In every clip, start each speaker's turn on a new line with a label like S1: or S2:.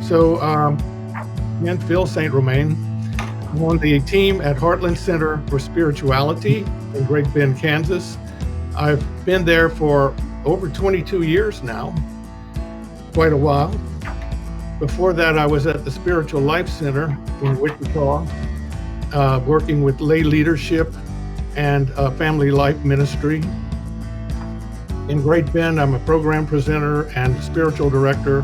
S1: So, again, Phil St. Romain. I'm on the team at Heartland Center for Spirituality in Great Bend, Kansas. I've been there for over 22 years now, quite a while. Before that, I was at the Spiritual Life Center in Wichita, working with lay leadership and family life ministry. In Great Bend, I'm a program presenter and spiritual director.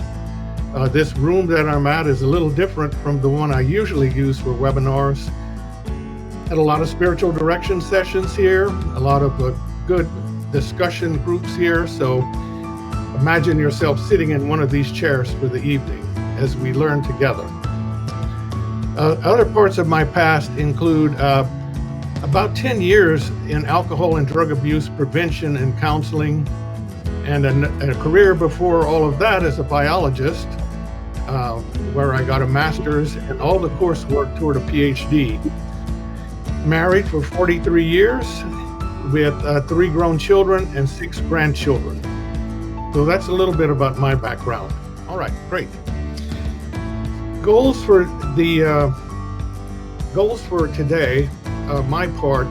S1: This room that I'm at is a little different from the one I usually use for webinars. Had a lot of spiritual direction sessions here, a lot of good discussion groups here. So imagine yourself sitting in one of these chairs for the evening as we learn together. Other parts of my past include about 10 years in alcohol and drug abuse prevention and counseling, and a career before all of that as a biologist, where I got a master's and all the coursework toward a Ph.D. Married for 43 years with 3 grown children and 6 grandchildren. So that's a little bit about my background. All right, great. Goals for today, my part.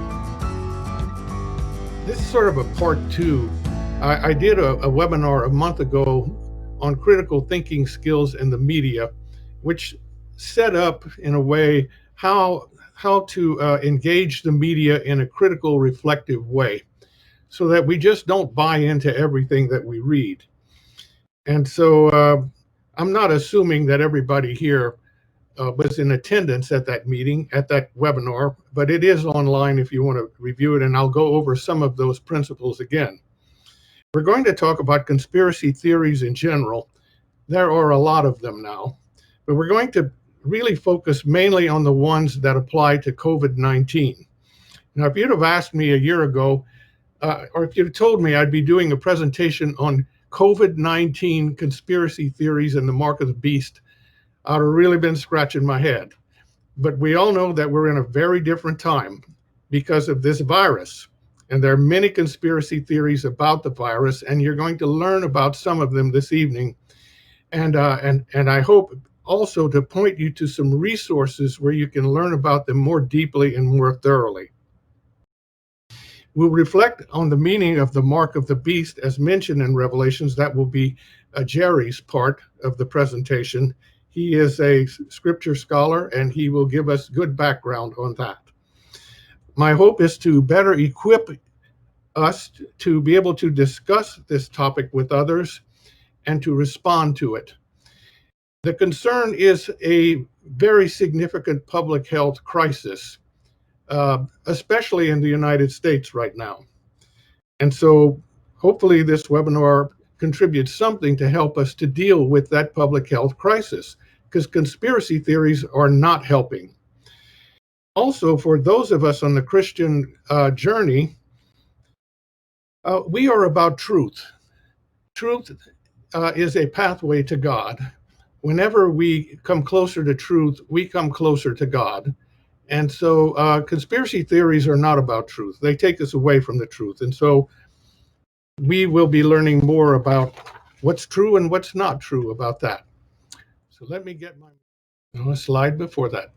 S1: This is sort of a part 2. I did a webinar a month ago on critical thinking skills in the media, which set up in a way how to engage the media in a critical, reflective way, so that we just don't buy into everything that we read. And so I'm not assuming that everybody here was in attendance at that meeting, at that webinar, but it is online if you want to review it, and I'll go over some of those principles again. We're going to talk about conspiracy theories in general. There are a lot of them now, but we're going to really focus mainly on the ones that apply to COVID-19. Now, if you'd have asked me a year ago, or if you'd told me I'd be doing a presentation on COVID-19 conspiracy theories and the mark of the beast, I'd have really been scratching my head. But we all know that we're in a very different time because of this virus. And there are many conspiracy theories about the virus, and you're going to learn about some of them this evening. And I hope also to point you to some resources where you can learn about them more deeply and more thoroughly. We'll reflect on the meaning of the mark of the beast as mentioned in Revelations. That will be Jerry's part of the presentation. He is a scripture scholar, and he will give us good background on that. My hope is to better equip us to be able to discuss this topic with others and to respond to it. The concern is a very significant public health crisis, especially in the United States right now. And so hopefully this webinar contributes something to help us to deal with that public health crisis, because conspiracy theories are not helping. Also, for those of us on the Christian journey, we are about truth. Truth is a pathway to God. Whenever we come closer to truth, we come closer to God. And so conspiracy theories are not about truth. They take us away from the truth. And so we will be learning more about what's true and what's not true about that. So let me get a slide before that.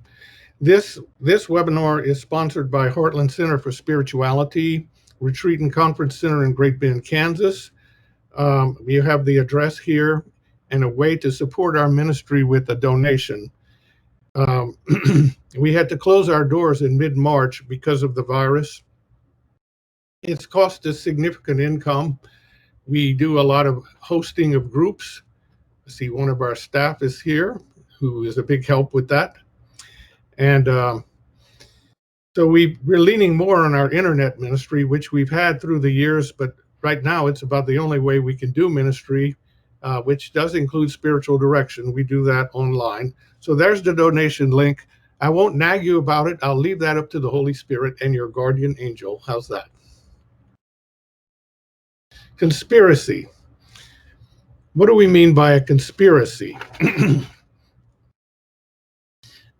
S1: This webinar is sponsored by Heartland Center for Spirituality, Retreat and Conference Center in Great Bend, Kansas. You have the address here and a way to support our ministry with a donation. We had to close our doors in mid-March because of the virus. It's cost us significant income. We do a lot of hosting of groups. I see one of our staff is here, who is a big help with that. And so we're leaning more on our internet ministry, which we've had through the years, but right now it's about the only way we can do ministry, which does include spiritual direction. We do that online. So there's the donation link. I won't nag you about it. I'll leave that up to the Holy Spirit and your guardian angel. How's that? Conspiracy. What do we mean by a conspiracy?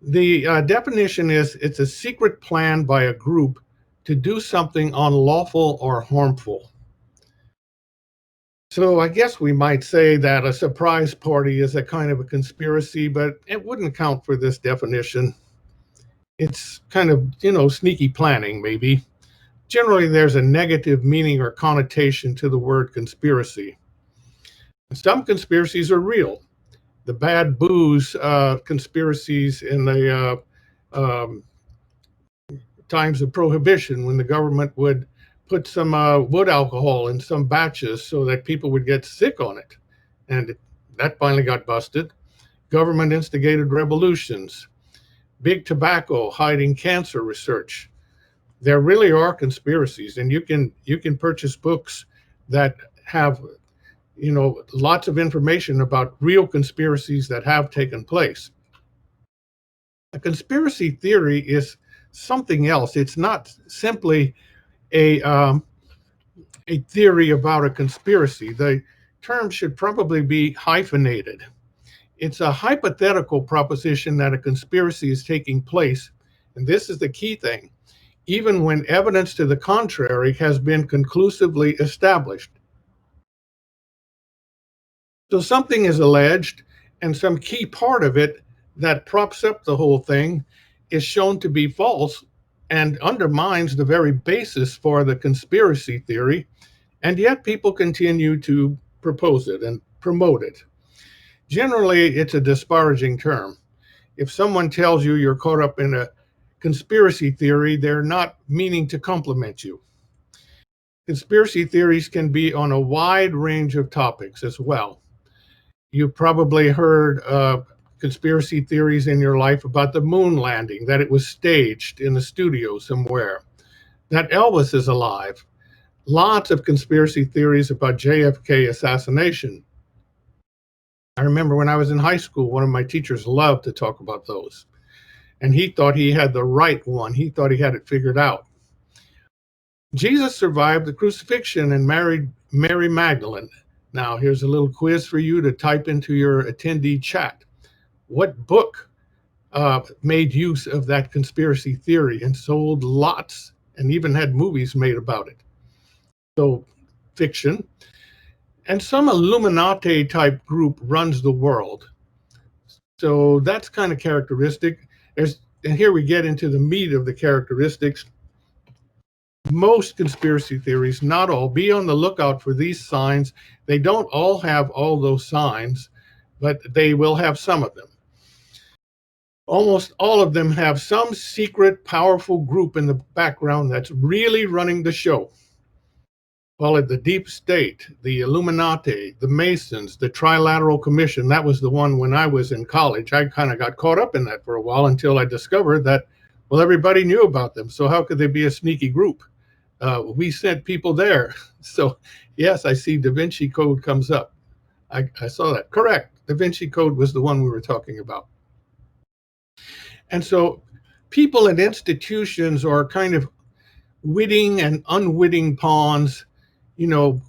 S1: The definition is it's a secret plan by a group to do something unlawful or harmful. So I guess we might say that a surprise party is a kind of a conspiracy, but it wouldn't count for this definition. It's kind of, sneaky planning, maybe. Generally, there's a negative meaning or connotation to the word conspiracy. Some conspiracies are real. The bad booze conspiracies in the times of prohibition, when the government would put some wood alcohol in some batches so that people would get sick on it. And that finally got busted. Government instigated revolutions, big tobacco hiding cancer research. There really are conspiracies, and you can purchase books that have lots of information about real conspiracies that have taken place. A conspiracy theory is something else. It's not simply a a theory about a conspiracy. The term should probably be hyphenated. It's a hypothetical proposition that a conspiracy is taking place, and this is the key thing, even when evidence to the contrary has been conclusively established. So something is alleged, and some key part of it that props up the whole thing is shown to be false and undermines the very basis for the conspiracy theory, and yet people continue to propose it and promote it. Generally, it's a disparaging term. If someone tells you you're caught up in a conspiracy theory, they're not meaning to compliment you. Conspiracy theories can be on a wide range of topics as well. You've probably heard conspiracy theories in your life about the moon landing, that it was staged in a studio somewhere, that Elvis is alive. Lots of conspiracy theories about JFK assassination. I remember when I was in high school, one of my teachers loved to talk about those. And he thought he had the right one. He thought he had it figured out. Jesus survived the crucifixion and married Mary Magdalene. Now, here's a little quiz for you to type into your attendee chat. What book made use of that conspiracy theory and sold lots and even had movies made about it? So, fiction. And some Illuminati type group runs the world. So that's kind of characteristic. And here we get into the meat of the characteristics. Most conspiracy theories, not all, be on the lookout for these signs. They don't all have all those signs, but they will have some of them. Almost all of them have some secret, powerful group in the background that's really running the show. Call it the deep state, the Illuminati, the Masons, the Trilateral Commission. That was the one when I was in college. I kind of got caught up in that for a while until I discovered that, well, everybody knew about them. So how could they be a sneaky group? We sent people there. So, yes, I see Da Vinci Code comes up. I saw that. Correct. Da Vinci Code was the one we were talking about. And so people and institutions are kind of witting and unwitting pawns. You know,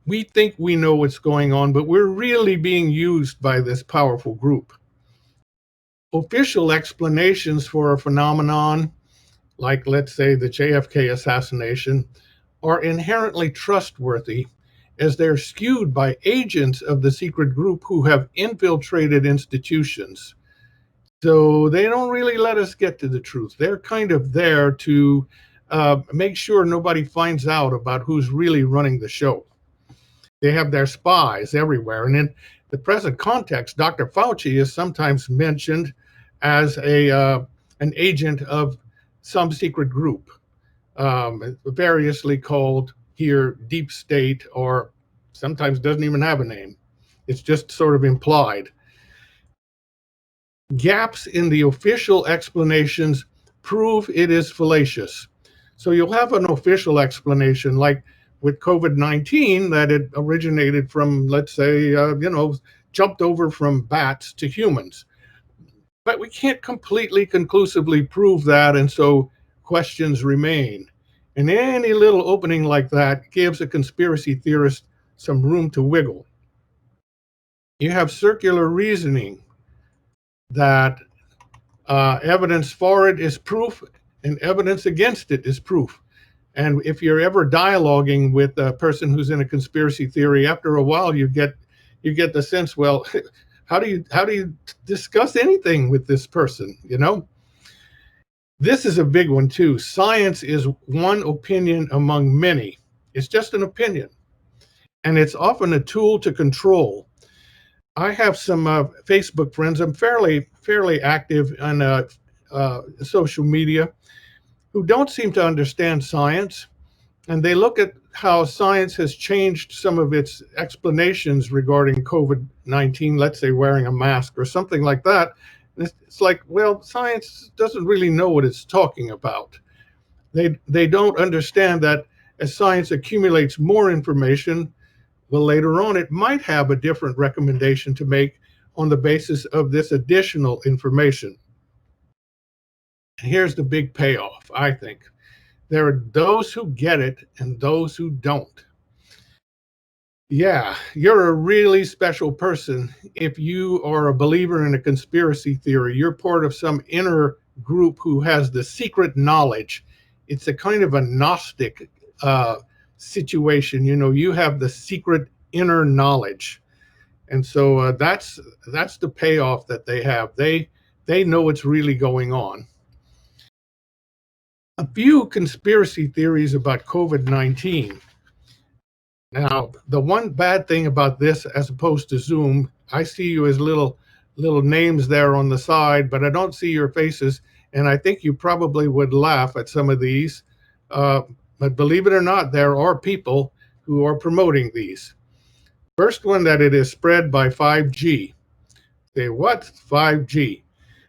S1: we think we know what's going on, but we're really being used by this powerful group. Official explanations for a phenomenon, like let's say the JFK assassination, are inherently trustworthy as they're skewed by agents of the secret group who have infiltrated institutions. So they don't really let us get to the truth. They're kind of there to make sure nobody finds out about who's really running the show. They have their spies everywhere. And in the present context, Dr. Fauci is sometimes mentioned as an agent of some secret group, variously called here deep state, or sometimes doesn't even have a name. It's just sort of implied. Gaps in the official explanations prove it is fallacious. So you'll have an official explanation, like with COVID-19, that it originated from, let's say, jumped over from bats to humans. But we can't completely conclusively prove that, and so questions remain. And any little opening like that gives a conspiracy theorist some room to wiggle. You have circular reasoning, that evidence for it is proof and evidence against it is proof. And if you're ever dialoguing with a person who's in a conspiracy theory, after a while you get the sense, well, how do you discuss anything with this person, you know? This is a big one too. Science is one opinion among many. It's just an opinion, and it's often a tool to control. I have some Facebook friends. I'm fairly active on social media who don't seem to understand science, and they look at how science has changed some of its explanations regarding COVID-19, let's say wearing a mask or something like that. It's like, well, science doesn't really know what it's talking about. They don't understand that as science accumulates more information, well, later on, it might have a different recommendation to make on the basis of this additional information. Here's the big payoff, I think. There are those who get it and those who don't. Yeah, you're a really special person if you are a believer in a conspiracy theory. You're part of some inner group who has the secret knowledge. It's a kind of a Gnostic situation. You know, you have the secret inner knowledge. And so that's the payoff that they have. They know what's really going on. A few conspiracy theories about COVID-19. Now, the one bad thing about this, as opposed to Zoom, I see you as little names there on the side, but I don't see your faces, and I think you probably would laugh at some of these. Uh, but believe it or not, there are people who are promoting these. First one, that it is spread by 5G. Say what? 5G.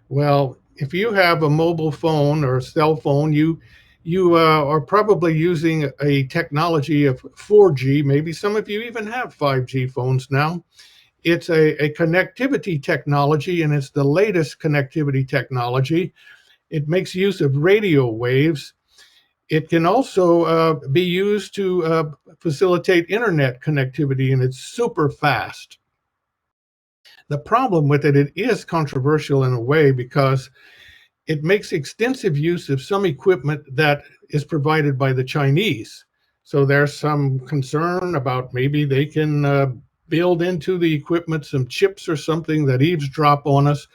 S1: Well, if you have a mobile phone or cell phone, you are probably using a technology of 4G. Maybe some of you even have 5G phones now. It's a connectivity technology, and it's the latest connectivity technology. It makes use of radio waves. It can also be used to facilitate internet connectivity, and it's super fast. The problem with it is controversial in a way because it makes extensive use of some equipment that is provided by the Chinese. So there's some concern about maybe they can build into the equipment some chips or something that eavesdrop on us.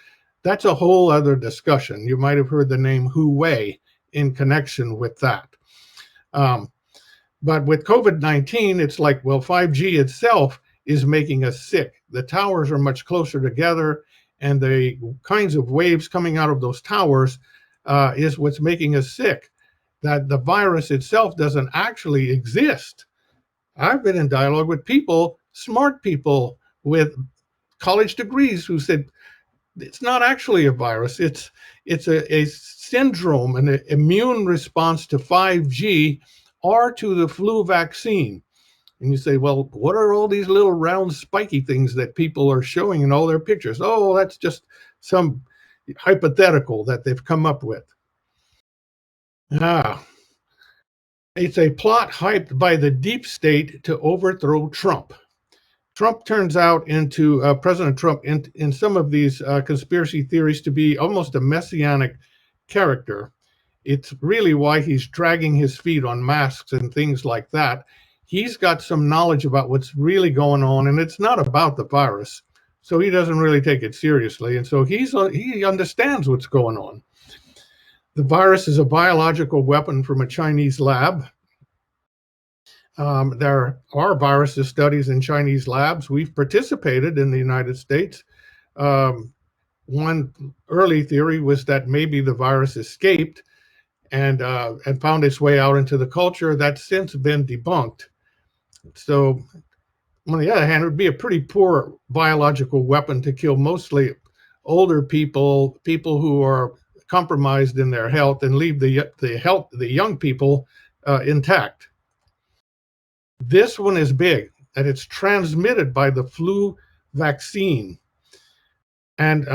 S1: That's a whole other discussion. You might have heard the name Huawei in connection with that. Um, but with COVID-19, it's like, well, 5G itself is making us sick. The towers are much closer together, and the kinds of waves coming out of those towers is what's making us sick. That the virus itself doesn't actually exist. I've been in dialogue with people, smart people with college degrees, who said it's not actually a virus. It's a syndrome, an immune response to 5G or to the flu vaccine. And you say, well, what are all these little round spiky things that people are showing in all their pictures? Oh, that's just some hypothetical that they've come up with. Ah, it's a plot hyped by the deep state to overthrow Trump. Trump turns out into President Trump in some of these conspiracy theories to be almost a messianic character. It's really why he's dragging his feet on masks and things like that. He's got some knowledge about what's really going on, and it's not about the virus. So he doesn't really take it seriously. And so he understands what's going on. The virus is a biological weapon from a Chinese lab. There are viruses studies in Chinese labs. We've participated in the United States. Um, One early theory was that maybe the virus escaped and found its way out into the culture. That's since been debunked. So, on the other hand, it would be a pretty poor biological weapon to kill mostly older people, people who are compromised in their health, and leave the young people intact. This one is big, that it's transmitted by the flu vaccine. And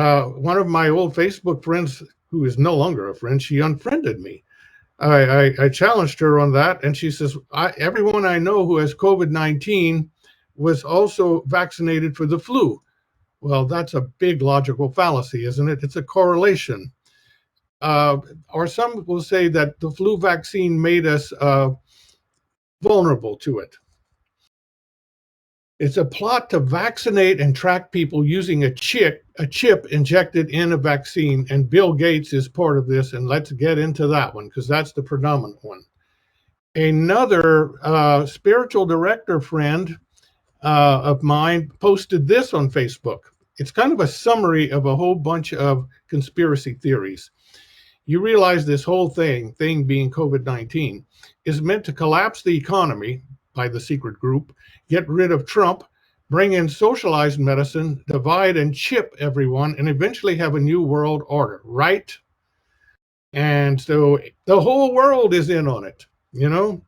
S1: one of my old Facebook friends, who is no longer a friend, she unfriended me. I challenged her on that, and she says, everyone I know who has COVID-19 was also vaccinated for the flu. Well, that's a big logical fallacy, isn't it? It's a correlation. Or some will say that the flu vaccine made us vulnerable to it. It's a plot to vaccinate and track people using a chip injected in a vaccine, and Bill Gates is part of this, and let's get into that one because that's the predominant one. Another spiritual director friend of mine posted this on Facebook. It's kind of a summary of a whole bunch of conspiracy theories. You realize this whole thing being COVID-19, is meant to collapse the economy by the secret group, get rid of Trump, bring in socialized medicine, divide and chip everyone, and eventually have a new world order, right? And so the whole world is in on it, you know?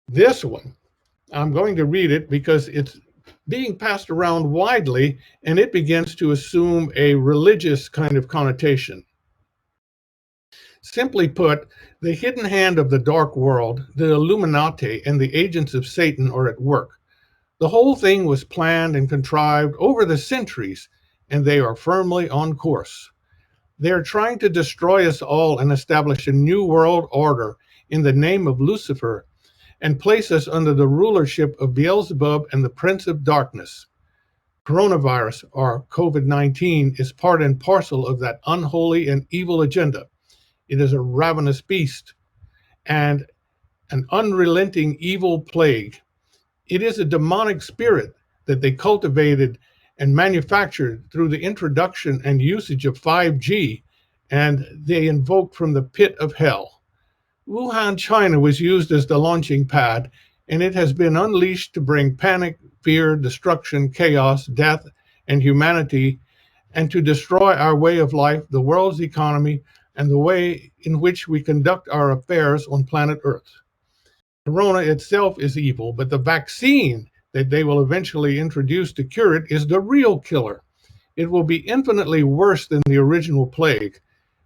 S1: This one, I'm going to read it because it's being passed around widely and it begins to assume a religious kind of connotation. Simply put, the hidden hand of the dark world, the Illuminati, and the agents of Satan are at work. The whole thing was planned and contrived over the centuries, and they are firmly on course. They are trying to destroy us all and establish a new world order in the name of Lucifer and place us under the rulership of Beelzebub and the Prince of Darkness. Coronavirus, or COVID-19, is part and parcel of that unholy and evil agenda. It is a ravenous beast and an unrelenting evil plague. It is a demonic spirit that they cultivated and manufactured through the introduction and usage of 5G, and they invoked from the pit of hell. Wuhan, China was used as the launching pad, and it has been unleashed to bring panic, fear, destruction, chaos, death, and humanity, and to destroy our way of life, the world's economy, and the way in which we conduct our affairs on planet Earth. Corona itself is evil, but the vaccine that they will eventually introduce to cure it is the real killer. It will be infinitely worse than the original plague.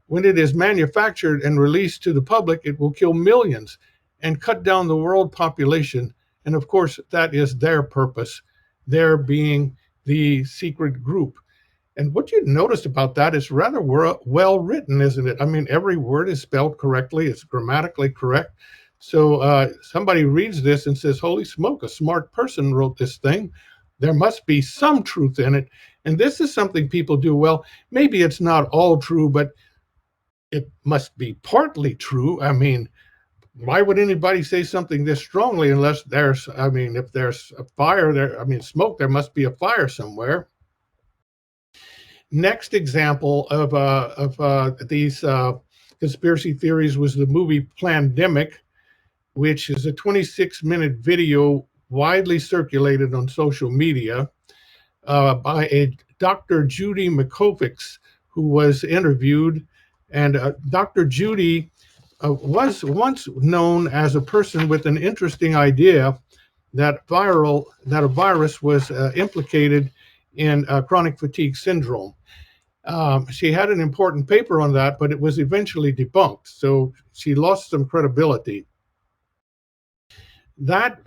S1: When it is manufactured and released to the public, it will kill millions and cut down the world population. And of course, that is their purpose, their being the secret group. And what you noticed about that is rather well written, isn't it? I mean, every word is spelled correctly. It's grammatically correct. So somebody reads this and says, holy smoke, a smart person wrote this thing. There must be some truth in it. And this is something people do. Well, maybe it's not all true, but it must be partly true. I mean, why would anybody say something this strongly unless there's, I mean, if there's a fire there, I mean, smoke, there must be a fire somewhere. Next example of these conspiracy theories was the movie Plandemic, which is a 26-minute video widely circulated on social media by a Dr. Judy Mikovits, who was interviewed. And Dr. Judy was once known as a person with an interesting idea that a virus was implicated in chronic fatigue syndrome. She had an important paper on that, but it was eventually debunked. So she lost some credibility. That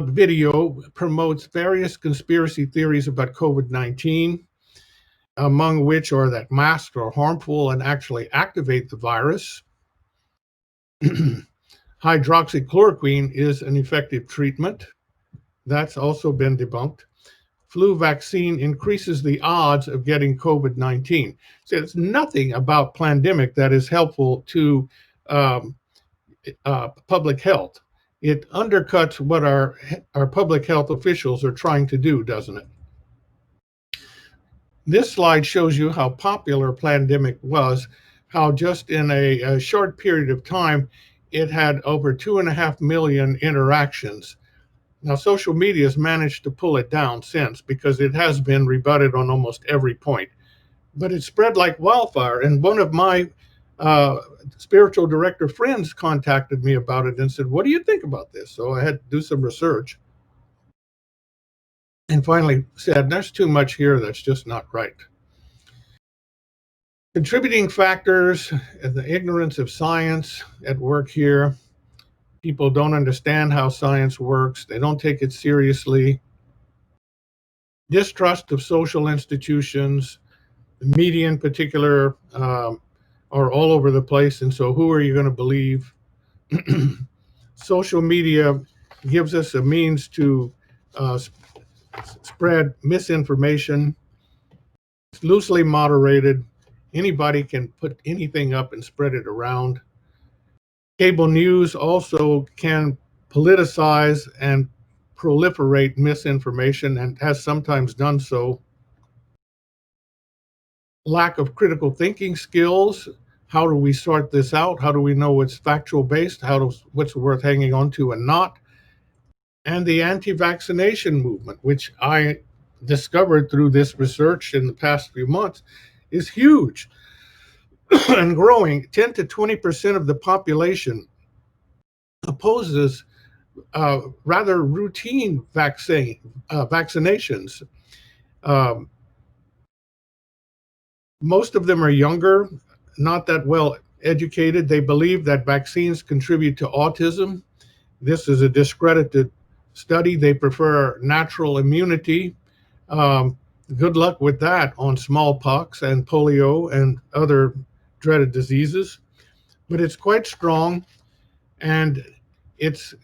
S1: video promotes various conspiracy theories about COVID-19, among which are that masks are harmful and actually activate the virus. Hydroxychloroquine is an effective treatment. That's also been debunked. Flu vaccine increases the odds of getting COVID-19. So it's nothing about pandemic that is helpful to public health. It undercuts what our public health officials are trying to do, doesn't it? This slide shows you how popular Plandemic was, how just in a short period of time, it had over 2.5 million interactions. Now, social media has managed to pull it down since because it has been rebutted on almost every point. But it spread like wildfire. And one of my spiritual director friends contacted me about it and said, what do you think about this? So I had to do some research and finally said, there's too much here that's just not right. Contributing factors, the ignorance of science at work here. People don't understand how science works. They don't take it seriously. Distrust of social institutions, the media in particular, are all over the place. And so who are you going to believe? Social media gives us a means to uh, spread misinformation. It's loosely moderated. Anybody can put anything up and spread it around. Cable news also can politicize and proliferate misinformation and has sometimes done so. Lack of critical thinking skills. How do we sort this out? How do we know what's factual based? What's worth hanging on to and not? And the anti-vaccination movement, which I discovered through this research in the past few months, is huge and growing. 10 to 20% of the population opposes rather routine vaccinations. Um, Most of them are younger, not that well educated. They believe that vaccines contribute to autism. This is a discredited study. They prefer natural immunity. Um, Good luck with that on smallpox and polio and other dreaded diseases. But it's quite strong, and it's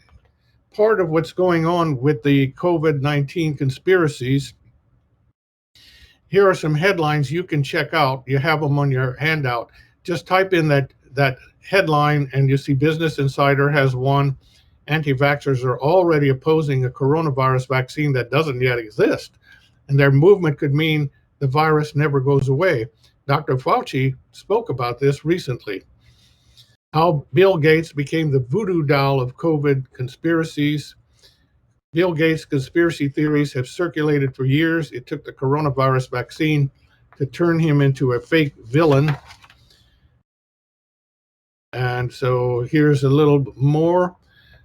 S1: part of what's going on with the COVID-19 conspiracies. Here are some headlines you can check out. You have them on your handout. Just type in that headline, and you see Business Insider has one. Anti-vaxxers are already opposing a coronavirus vaccine that doesn't yet exist, and their movement could mean the virus never goes away. Dr. Fauci spoke about this recently. How Bill Gates became the voodoo doll of COVID conspiracies. Bill Gates' conspiracy theories have circulated for years. It took the coronavirus vaccine to turn him into a fake villain. And so here's a little more.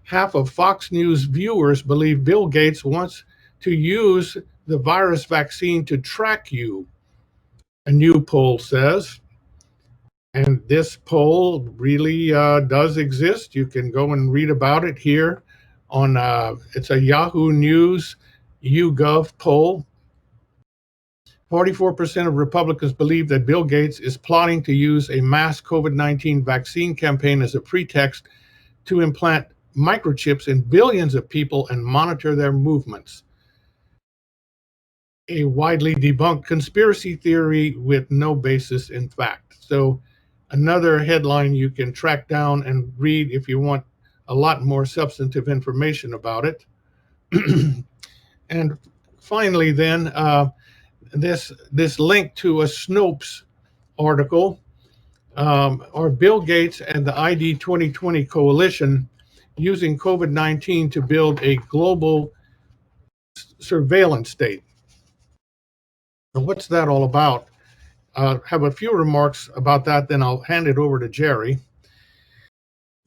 S1: Half of Fox News viewers believe Bill Gates wants to use the virus vaccine to track you, a new poll says. And this poll really does exist. You can go and read about it here on it's a Yahoo News YouGov poll. 44% of Republicans believe that Bill Gates is plotting to use a mass COVID-19 vaccine campaign as a pretext to implant microchips in billions of people and monitor their movements. A widely debunked conspiracy theory with no basis in fact. So, another headline you can track down and read if you want a lot more substantive information about it. And finally, then, this link to a Snopes article, or Bill Gates and the ID 2020 coalition using COVID-19 to build a global surveillance state. And what's that all about? Have a few remarks about that, then I'll hand it over to Jerry.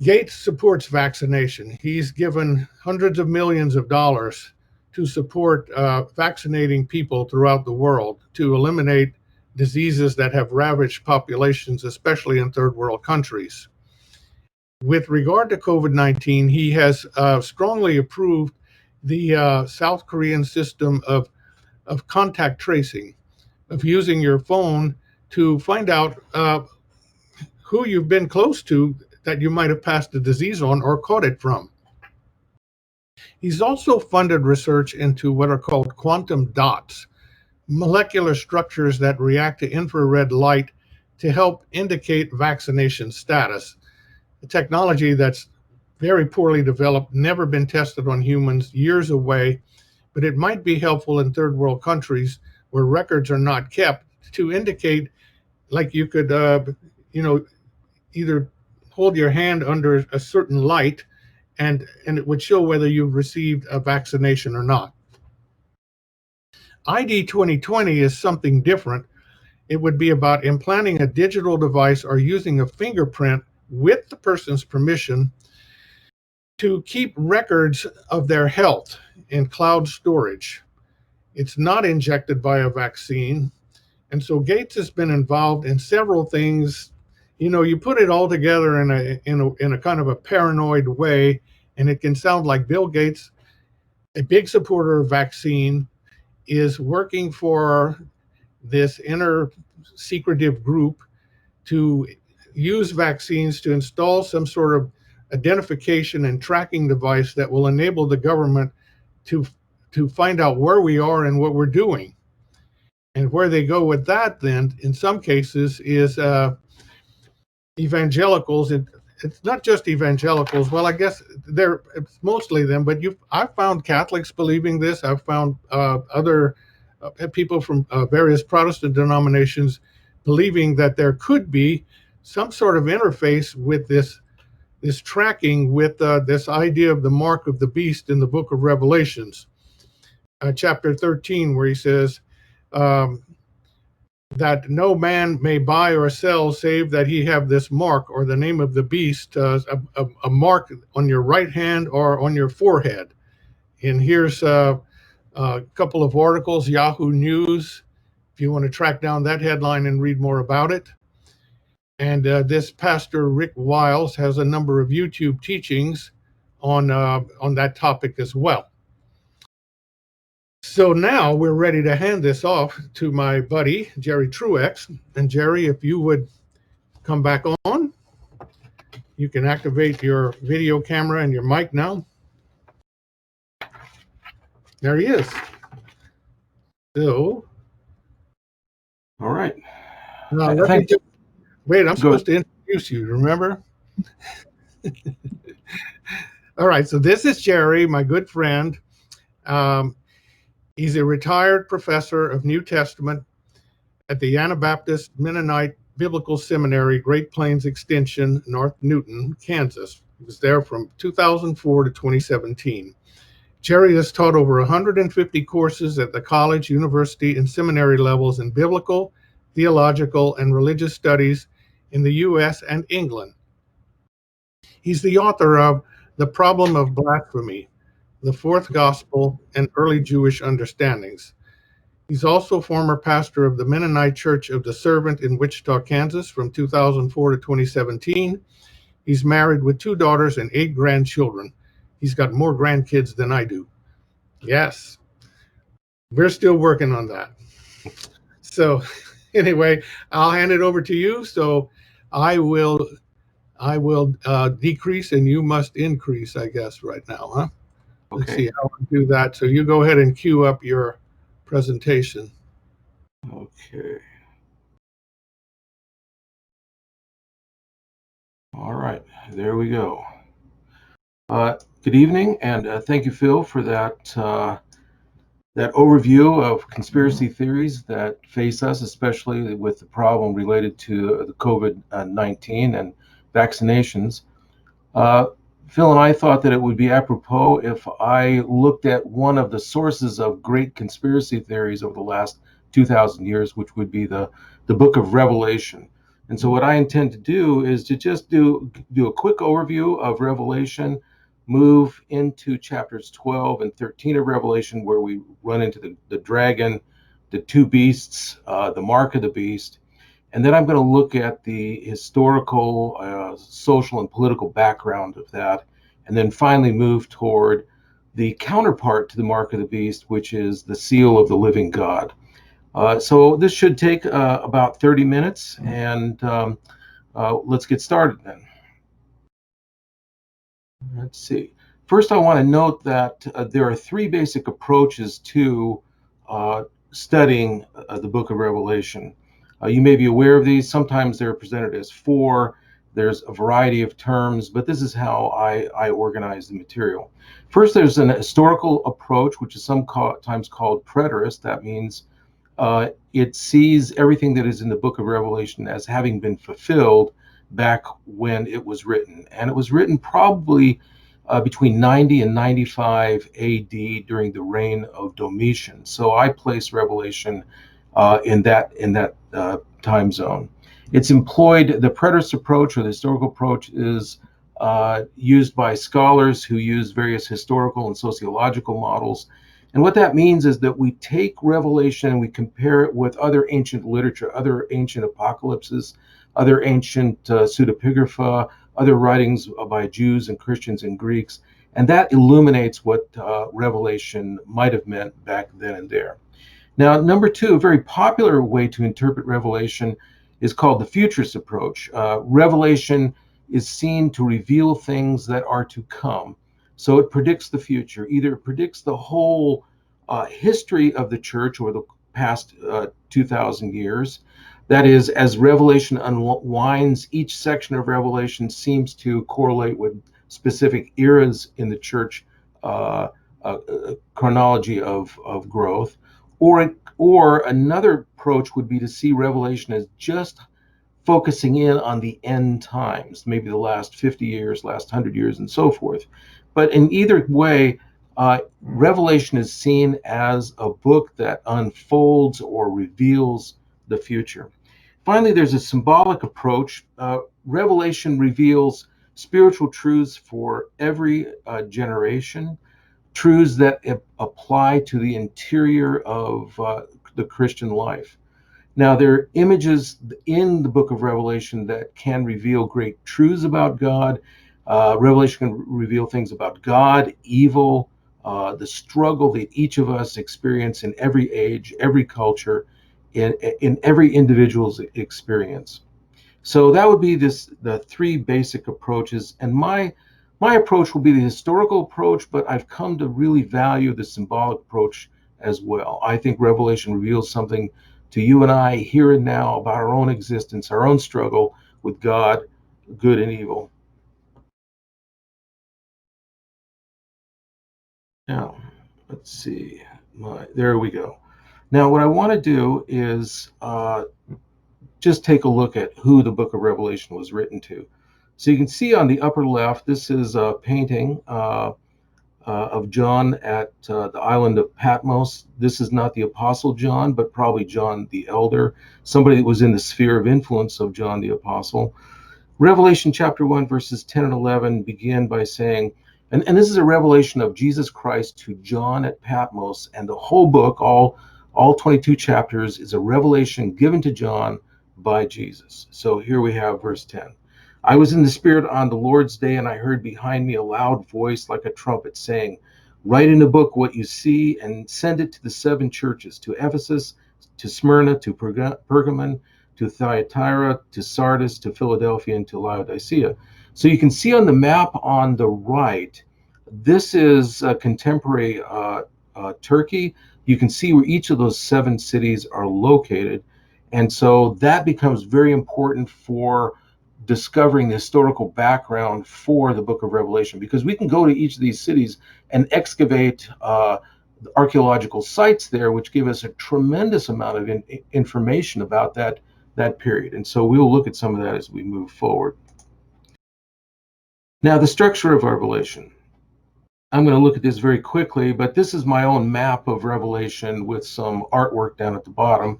S1: Gates supports vaccination. He's given hundreds of millions of dollars to support vaccinating people throughout the world to eliminate diseases that have ravaged populations, especially in third world countries. With regard to COVID-19, he has strongly approved the South Korean system of contact tracing, of using your phone to find out who you've been close to that you might have passed the disease on or caught it from. He's also funded research into what are called quantum dots, molecular structures that react to infrared light to help indicate vaccination status. A technology that's very poorly developed, never been tested on humans, years away, but it might be helpful in third world countries where records are not kept to indicate, like you could, either hold your hand under a certain light and it would show whether you've received a vaccination or not. ID 2020 is something different. It would be about implanting a digital device or using a fingerprint with the person's permission to keep records of their health in cloud storage. It's not injected by a vaccine. And so Gates has been involved in several things. You put it all together in a kind of a paranoid way, and it can sound like Bill Gates, a big supporter of vaccine, is working for this inner secretive group to use vaccines to install some sort of identification and tracking device that will enable the government to find out where we are and what we're doing. And where they go with that, then, in some cases, is evangelicals. It's not just evangelicals. Well, I guess it's mostly them, but I've found Catholics believing this. I've found other people from various Protestant denominations believing that there could be some sort of interface with this tracking with this idea of the mark of the beast in the book of Revelations, chapter 13, where he says, that no man may buy or sell save that he have this mark or the name of the beast, a mark on your right hand or on your forehead. And here's a couple of articles, Yahoo News, if you want to track down that headline and read more about it. And this pastor, Rick Wiles, has a number of YouTube teachings on that topic as well. So now we're ready to hand this off to my buddy, Jerry Truex. And Jerry, if you would come back on, you can activate your video camera and your mic now. There he is. So.
S2: All right.
S1: Wait, I'm supposed to introduce you, remember? All right, so this is Jerry, my good friend. He's a retired professor of New Testament at the Anabaptist Mennonite Biblical Seminary, Great Plains Extension, North Newton, Kansas. He was there from 2004 to 2017. Jerry has taught over 150 courses at the college, university, and seminary levels in biblical, theological, and religious studies in the U.S. and England. He's the author of The Problem of Blasphemy, The Fourth Gospel, and Early Jewish Understandings. He's also former pastor of the Mennonite Church of the Servant in Wichita, Kansas from 2004 to 2017. He's married with 2 daughters and 8 grandchildren. He's got more grandkids than I do. Yes, we're still working on that. So anyway, I'll hand it over to you. So I will decrease and you must increase, I guess, right now, huh?
S2: Okay.
S1: Let's see how I do that. So you go ahead and cue up your presentation.
S2: Okay. All right, there we go. Good evening, and thank you, Phil, for that overview of conspiracy theories that face us, especially with the problem related to the COVID-19 and vaccinations. Phil and I thought that it would be apropos if I looked at one of the sources of great conspiracy theories over the last 2,000 years, which would be the book of Revelation. And so what I intend to do is to just do a quick overview of Revelation, move into chapters 12 and 13 of Revelation, where we run into the dragon, the 2 beasts, the mark of the beast. And then I'm going to look at the historical, social, and political background of that. And then finally move toward the counterpart to the mark of the beast, which is the seal of the living God. So this should take about 30 minutes. And let's get started then. Let's see. First, I want to note that there are 3 basic approaches to studying the book of Revelation. You may be aware of these. Sometimes they're presented as 4. There's a variety of terms, but this is how I organize the material. First, there's an historical approach, which is sometimes called preterist. That means it sees everything that is in the book of Revelation as having been fulfilled back when it was written. And it was written probably between 90 and 95 AD during the reign of Domitian. So I place Revelation in that time zone. It's employed, the preterist approach or the historical approach is used by scholars who use various historical and sociological models. And what that means is that we take Revelation and we compare it with other ancient literature, other ancient apocalypses, other ancient pseudepigrapha, other writings by Jews and Christians and Greeks, and that illuminates what Revelation might have meant back then and there. Now, number 2, a very popular way to interpret Revelation is called the futurist approach. Revelation is seen to reveal things that are to come. So it predicts the future. Either it predicts the whole history of the church or the past 2,000 years. That is, as Revelation unwinds, each section of Revelation seems to correlate with specific eras in the church chronology of growth. Or another approach would be to see Revelation as just focusing in on the end times, maybe the last 50 years, last 100 years, and so forth. But in either way, Revelation is seen as a book that unfolds or reveals the future. Finally, there's a symbolic approach. Revelation reveals spiritual truths for every generation, truths that apply to the interior of the Christian life. Now, there are images in the book of Revelation that can reveal great truths about God. Revelation can reveal things about God, evil, the struggle that each of us experience in every age, every culture, in every individual's experience. So that would be the three basic approaches. And my approach will be the historical approach, but I've come to really value the symbolic approach as well. I think Revelation reveals something to you and I here and now about our own existence, our own struggle with God, good and evil. Now, let's see. There we go. Now, what I want to do is just take a look at who the book of Revelation was written to. So you can see on the upper left, this is a painting of John at the island of Patmos. This is not the Apostle John, but probably John the Elder, somebody that was in the sphere of influence of John the Apostle. Revelation chapter 1, verses 10 and 11 begin by saying, and this is a revelation of Jesus Christ to John at Patmos, and the whole book, all 22 chapters, is a revelation given to John by Jesus. So here we have verse 10. I was in the Spirit on the Lord's day, and I heard behind me a loud voice like a trumpet saying, write in a book what you see and send it to the seven churches, to Ephesus, to Smyrna, to Pergamon, to Thyatira, to Sardis, to Philadelphia, and to Laodicea. So you can see on the map on the right, this is contemporary Turkey. You can see where each of those seven cities are located. And so that becomes very important for discovering the historical background for the book of Revelation, because we can go to each of these cities and excavate archaeological sites there, which give us a tremendous amount of information about that period. And so we'll look at some of that as we move forward. Now, the structure of Revelation. I'm going to look at this very quickly, but this is my own map of Revelation with some artwork down at the bottom.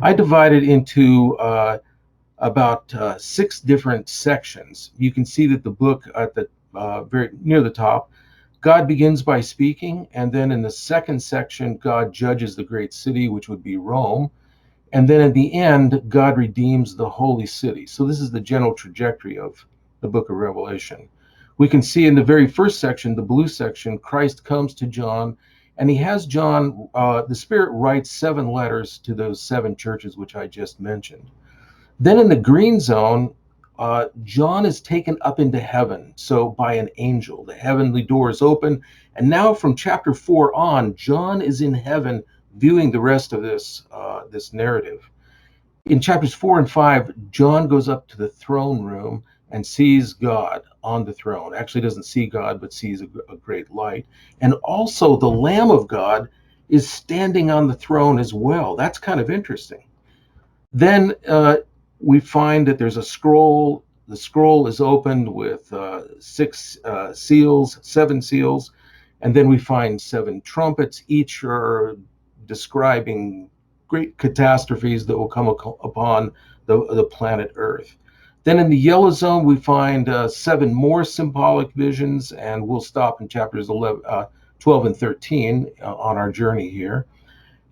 S2: I divided into about 6 different sections. You can see that the book at the very near the top, God begins by speaking, and then in the second section, God judges the great city, which would be Rome. And then at the end, God redeems the holy city. So this is the general trajectory of the book of Revelation. We can see in the very first section, the blue section, Christ comes to John, and he has John, the Spirit writes 7 letters to those 7 churches, which I just mentioned. Then in the green zone, John is taken up into heaven, so by an angel. The heavenly door is open, and now from chapter 4 on, John is in heaven viewing the rest of this narrative. In chapters 4 and 5, John goes up to the throne room and sees God on the throne. Actually doesn't see God, but sees a great light. And also the Lamb of God is standing on the throne as well. That's kind of interesting. Then we find that there's a scroll. The scroll is opened with 7 seals. And then we find 7 trumpets. Each are describing great catastrophes that will come upon the planet Earth. Then in the yellow zone, we find 7 more symbolic visions, and we'll stop in chapters 12 and 13 on our journey here.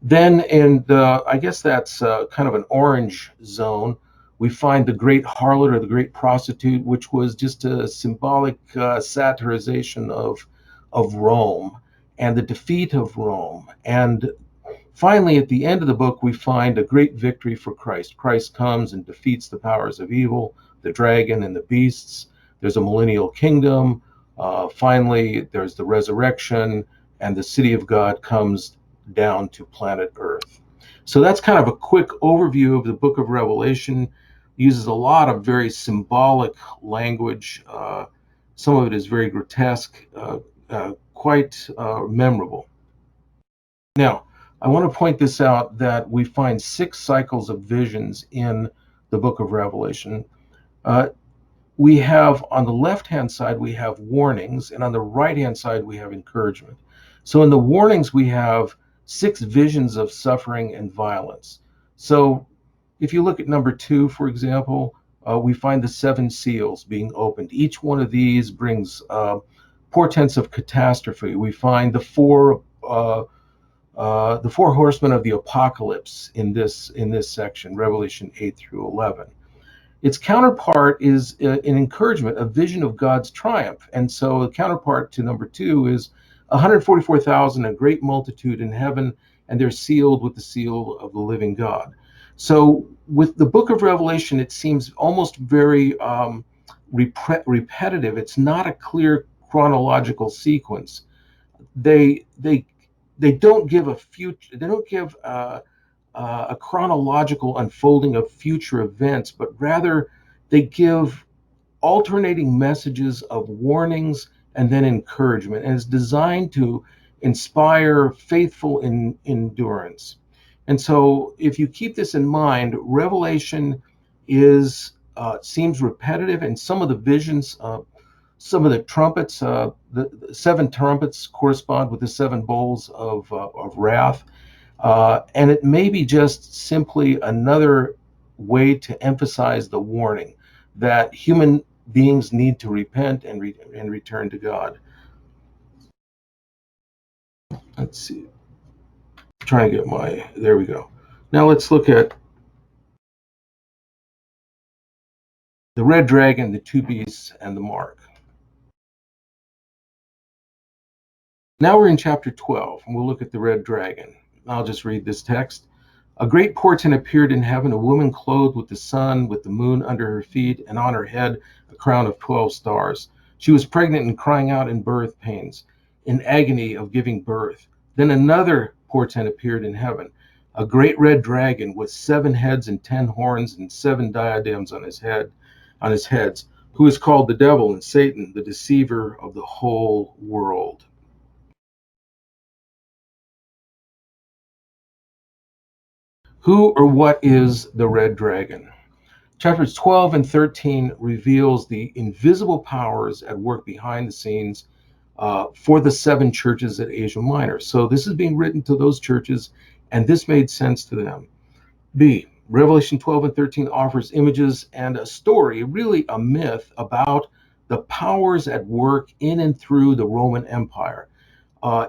S2: Then in the, I guess that's kind of an orange zone, we find the great harlot or the great prostitute, which was just a symbolic satirization of Rome and the defeat of Rome. And finally, at the end of the book, we find a great victory for Christ. Christ comes and defeats the powers of evil, the dragon and the beasts. There's a millennial kingdom. Finally, there's the resurrection, and the city of God comes down to planet Earth. So that's kind of a quick overview of the book of Revelation. It uses a lot of very symbolic language. Some of it is very grotesque, quite memorable. Now, I want to point this out that we find 6 cycles of visions in the book of Revelation. Uh, we have on the left-hand side, we have warnings, and on the right-hand side, we have encouragement. So in the warnings, we have 6 visions of suffering and violence. So if you look at number 2, for example, we find the 7 seals being opened. Each one of these brings portents of catastrophe. We find the four horsemen of the apocalypse in this section, Revelation 8 through 11. Its counterpart is an encouragement, a vision of God's triumph. And so the counterpart to number 2 is 144,000, a great multitude in heaven, and they're sealed with the seal of the living God. So with the book of Revelation, it seems almost very repetitive. It's not a clear chronological sequence. They they they don't give a future. They don't give a chronological unfolding of future events, but rather they give alternating messages of warnings and then encouragement, and it's designed to inspire faithful endurance. And so, if you keep this in mind, Revelation is seems repetitive, and some of the visions, some of the trumpets, the 7 trumpets correspond with the 7 bowls of wrath. And it may be just simply another way to emphasize the warning that human beings need to repent and return to God. Let's see. Trying to get there we go. Now let's look at the red dragon, the 2 beasts, and the mark. Now we're in chapter 12, and we'll look at the red dragon. I'll just read this text. A great portent appeared in heaven, a woman clothed with the sun, with the moon under her feet, and on her head a crown of 12 stars. She was pregnant and crying out in birth pains, in agony of giving birth. Then another portent appeared in heaven, a great red dragon with 7 heads and 10 horns and 7 diadems on his heads, who is called the devil and Satan, the deceiver of the whole world. Who or what is the red dragon? Chapters 12 and 13 reveals the invisible powers at work behind the scenes for the 7 churches at Asia Minor. So this is being written to those churches, and this made sense to them. B, Revelation 12 and 13 offers images and a story, really a myth, about the powers at work in and through the Roman Empire.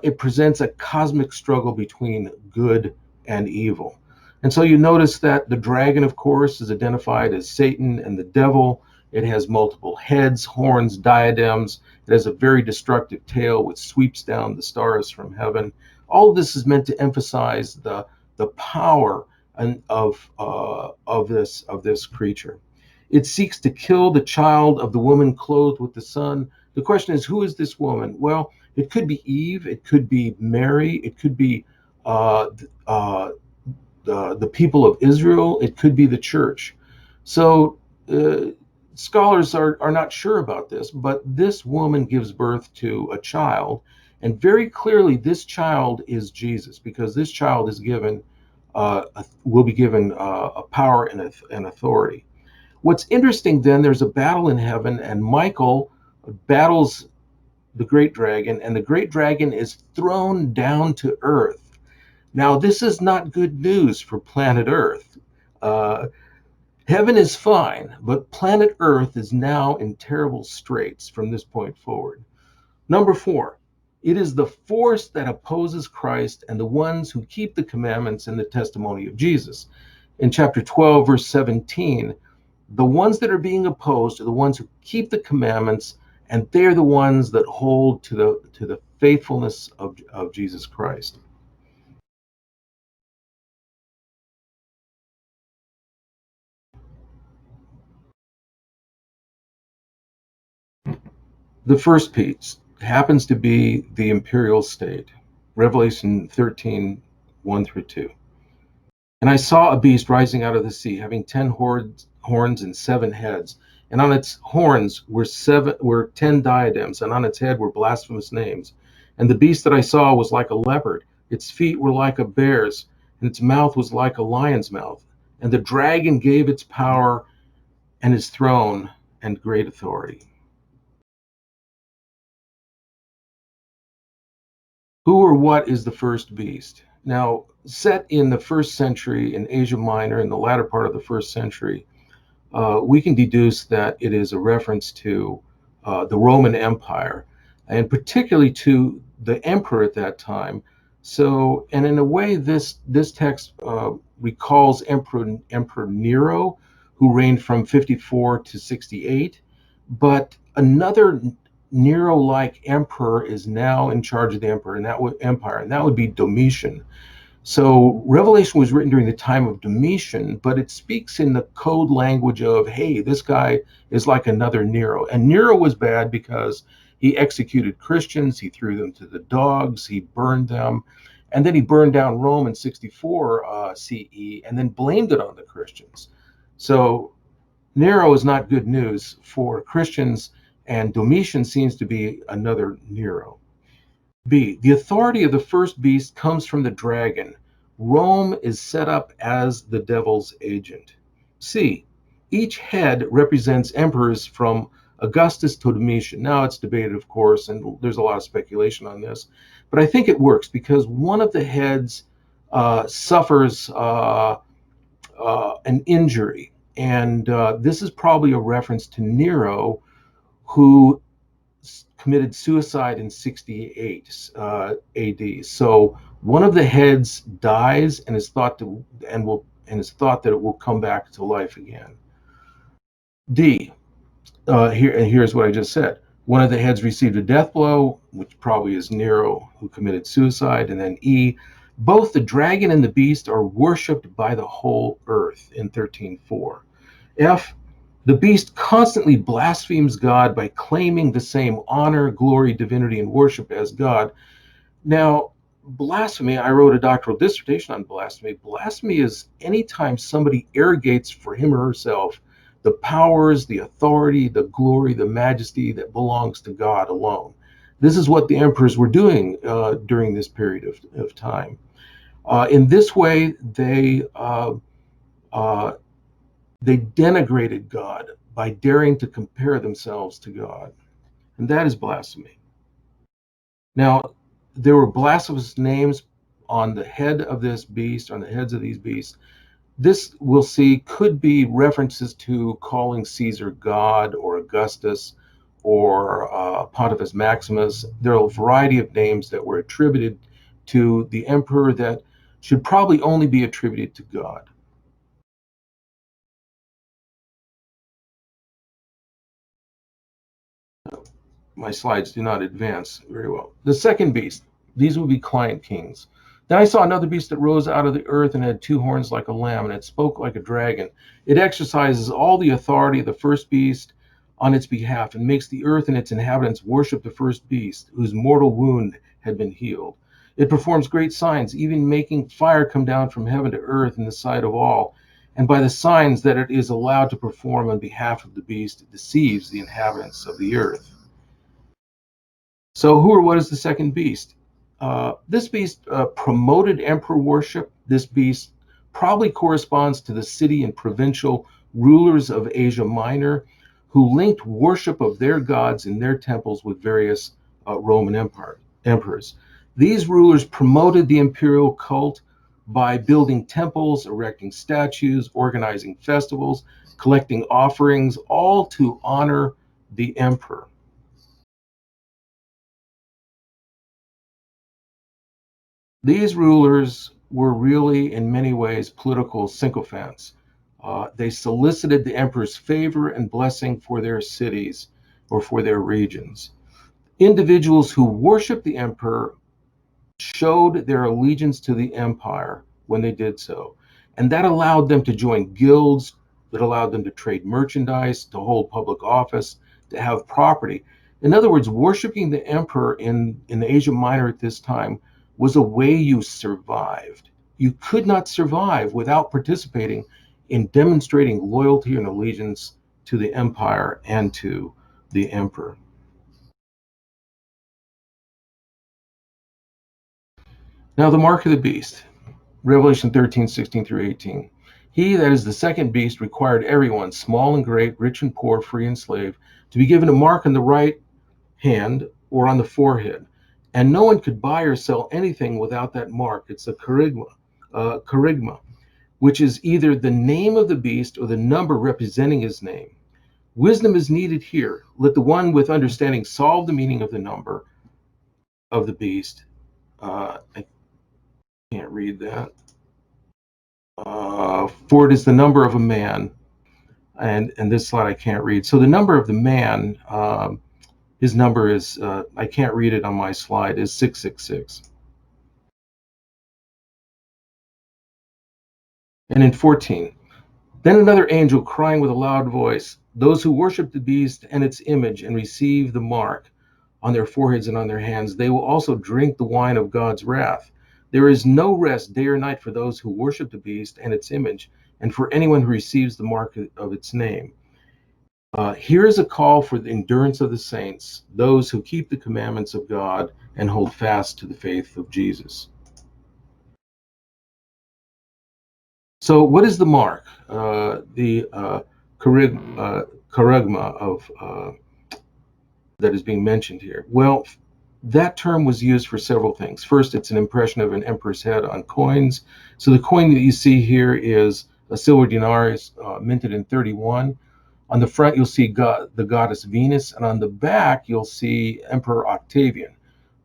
S2: It presents a cosmic struggle between good and evil. And so you notice that the dragon, of course, is identified as Satan and the devil. It has multiple heads, horns, diadems. It has a very destructive tail which sweeps down the stars from heaven. All of this is meant to emphasize the power of this creature. It seeks to kill the child of the woman clothed with the sun. The question is, who is this woman? Well, it could be Eve, it could be Mary, it could be uh, uh, the people of Israel, it could be the church. So scholars are not sure about this, but this woman gives birth to a child, and very clearly this child is Jesus, because this child is given will be given a power and authority. What's interesting then, there's a battle in heaven, and Michael battles the great dragon, and the great dragon is thrown down to earth. Now, this is not good news for planet Earth. Uh, Heaven is fine, but planet Earth is now in terrible straits from this point forward. Number 4, it is the force that opposes Christ and the ones who keep the commandments and the testimony of Jesus. In chapter 12, verse 17, the ones that are being opposed are the ones who keep the commandments, and they're the ones that hold to the faithfulness of Jesus Christ. The first piece happens to be the imperial state, Revelation 13, 1 through 2. And I saw a beast rising out of the sea, having 10 horns and 7 heads. And on its horns were 10 diadems, and on its head were blasphemous names. And the beast that I saw was like a leopard. Its feet were like a bear's, and its mouth was like a lion's mouth. And the dragon gave its power and his throne and great authority. Who or what is the first beast? Now, set in the first century in Asia Minor, in the latter part of the first century, we can deduce that it is a reference to the Roman Empire, and particularly to the emperor at that time. So, and in a way, this text recalls Emperor Nero, who reigned from 54 to 68. But another Nero-like emperor is now in charge of the empire, and that would be Domitian. So Revelation was written during the time of Domitian, but it speaks in the code language of, hey, this guy is like another Nero. And Nero was bad because he executed Christians, he threw them to the dogs, he burned them, and then he burned down Rome in 64 CE and then blamed it on the Christians. So Nero is not good news for Christians, and Domitian seems to be another Nero. B, the authority of the first beast comes from the dragon. Rome is set up as the devil's agent. C, each head represents emperors from Augustus to Domitian. Now it's debated, of course, and there's a lot of speculation on this, but I think it works because one of the heads suffers an injury, and this is probably a reference to Nero, who committed suicide in 68 AD. So one of the heads dies and is thought that it will come back to life again. D. Here's what I just said. One of the heads received a death blow, which probably is Nero, who committed suicide. And then E. Both the dragon and the beast are worshipped by the whole earth in 13:4. F. The beast constantly blasphemes God by claiming the same honor, glory, divinity, and worship as God. Now, blasphemy, I wrote a doctoral dissertation on blasphemy. Blasphemy is anytime somebody arrogates for him or herself the powers, the authority, the glory, the majesty that belongs to God alone. This is what the emperors were doing during this period of time. In this way, they denigrated God by daring to compare themselves to God. And that is blasphemy. Now, there were blasphemous names on the head of this beast, on the heads of these beasts. This, we'll see, could be references to calling Caesar God or Augustus or Pontifex Maximus. There are a variety of names that were attributed to the emperor that should probably only be attributed to God. My slides do not advance very well. The second beast, these will be client kings. Then I saw another beast that rose out of the earth and had 2 horns like a lamb, and it spoke like a dragon. It exercises all the authority of the first beast on its behalf and makes the earth and its inhabitants worship the first beast, whose mortal wound had been healed. It performs great signs, even making fire come down from heaven to earth in the sight of all. And by the signs that it is allowed to perform on behalf of the beast, it deceives the inhabitants of the earth. So who or what is the second beast? This beast promoted emperor worship. This beast probably corresponds to the city and provincial rulers of Asia Minor who linked worship of their gods in their temples with various Roman emperors. These rulers promoted the imperial cult by building temples, erecting statues, organizing festivals, collecting offerings, all to honor the emperor. These rulers were really, in many ways, political sycophants. They solicited the emperor's favor and blessing for their cities or for their regions. Individuals who worshiped the emperor showed their allegiance to the empire when they did so. And that allowed them to join guilds, that allowed them to trade merchandise, to hold public office, to have property. In other words, worshiping the emperor in Asia Minor at this time was a way you survived. You could not survive without participating in demonstrating loyalty and allegiance to the empire and to the emperor. Now, the mark of the beast, Revelation 13:16 through 18. He, that is the second beast, required everyone, small and great, rich and poor, free and slave, to be given a mark on the right hand or on the forehead. And no one could buy or sell anything without that mark. It's a charigma, which is either the name of the beast or the number representing his name. Wisdom is needed here. Let the one with understanding solve the meaning of the number of the beast. I can't read that. For it is the number of a man. And this slide I can't read. So the number of the man, his number is, I can't read it on my slide, is 666. And in 14, then another angel crying with a loud voice, those who worship the beast and its image and receive the mark on their foreheads and on their hands, they will also drink the wine of God's wrath. There is no rest day or night for those who worship the beast and its image, and for anyone who receives the mark of its name. Here is a call for the endurance of the saints, those who keep the commandments of God and hold fast to the faith of Jesus. So, what is the mark? The charagma of that is being mentioned here. Well, that term was used for several things. First, it's an impression of an emperor's head on coins. So the coin that you see here is a silver denarius minted in 31. On the front, you'll see the goddess Venus, and on the back, you'll see Emperor Octavian,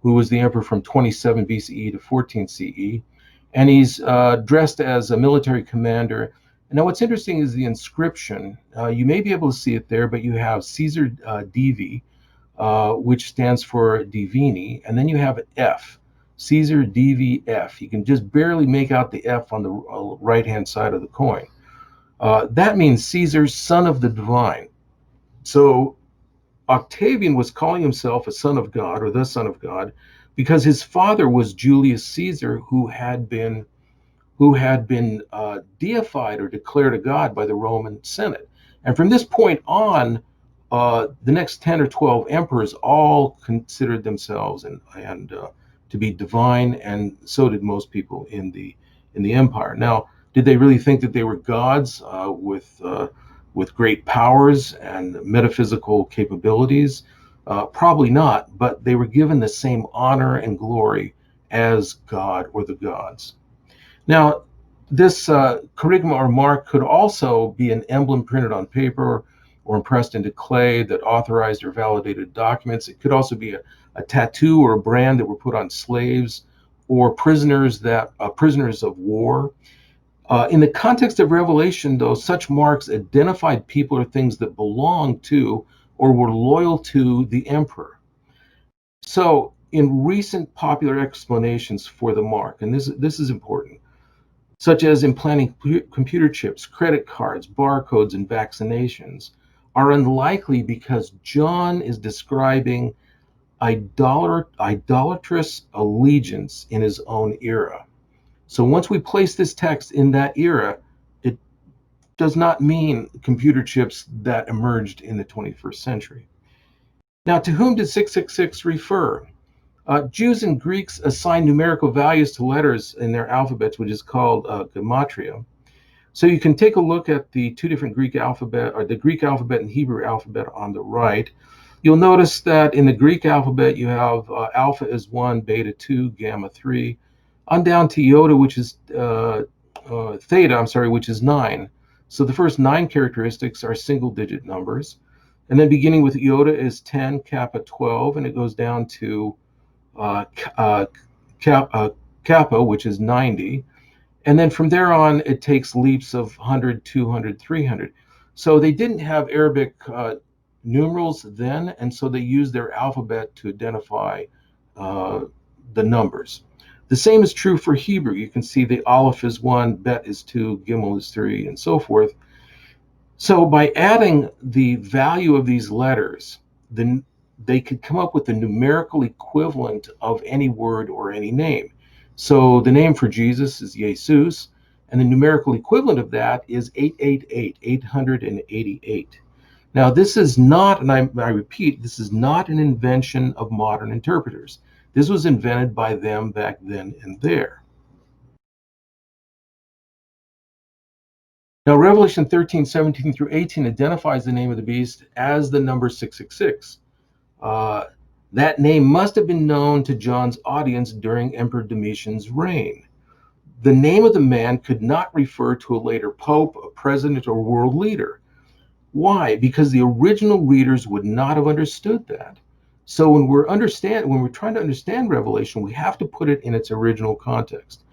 S2: who was the emperor from 27 BCE to 14 CE. And he's dressed as a military commander. And now what's interesting is the inscription. You may be able to see it there, but you have Caesar Divi, which stands for Divini, and then you have an F, Caesar DVF. You can just barely make out the F on the right-hand side of the coin. That means Caesar, son of the divine. So Octavian was calling himself a son of God, or the son of God, because his father was Julius Caesar, who had been deified or declared a god by the Roman Senate. And from this point on, the next 10 or 12 emperors all considered themselves and to be divine, and so did most people in the empire. Now, did they really think that they were gods with great powers and metaphysical capabilities? Probably not, but they were given the same honor and glory as God or the gods. Now, this charigma or mark could also be an emblem printed on paper or impressed into clay that authorized or validated documents. It could also be a tattoo or a brand that were put on slaves or prisoners of war. In the context of Revelation, though, such marks identified people or things that belonged to or were loyal to the emperor. So, in recent popular explanations for the mark, and this is important, such as implanting computer chips, credit cards, barcodes, and vaccinations, are unlikely because John is describing idolatrous allegiance in his own era. So once we place this text in that era, it does not mean computer chips that emerged in the 21st century. Now, to whom did 666 refer? Jews and Greeks assign numerical values to letters in their alphabets, which is called gematria. So you can take a look at the two different Greek alphabet, or the Greek alphabet and Hebrew alphabet on the right. You'll notice that in the Greek alphabet, you have alpha is 1, beta 2, gamma 3, on down to iota, which is theta, which is 9. So the first 9 characteristics are single-digit numbers. And then beginning with iota is 10, kappa 12, and it goes down to kappa, which is 90. And then from there on, it takes leaps of 100, 200, 300. So they didn't have Arabic numerals then, and so they used their alphabet to identify the numbers. The same is true for Hebrew. You can see the Aleph is 1, Bet is 2, Gimel is 3, and so forth. So by adding the value of these letters, the they could come up with a numerical equivalent of any word or any name. So the name for Jesus is Jesus, and the numerical equivalent of that is 888, 888. Now, this is not, and I repeat, this is not an invention of modern interpreters. This was invented by them back then and there. Now, Revelation 13, 17 through 18 identifies the name of the beast as the number 666. That name must have been known to John's audience during Emperor Domitian's reign. The name of the man could not refer to a later pope, a president, or world leader. Why? Because the original readers would not have understood that. So when we're trying to understand Revelation, we have to put it in its original context.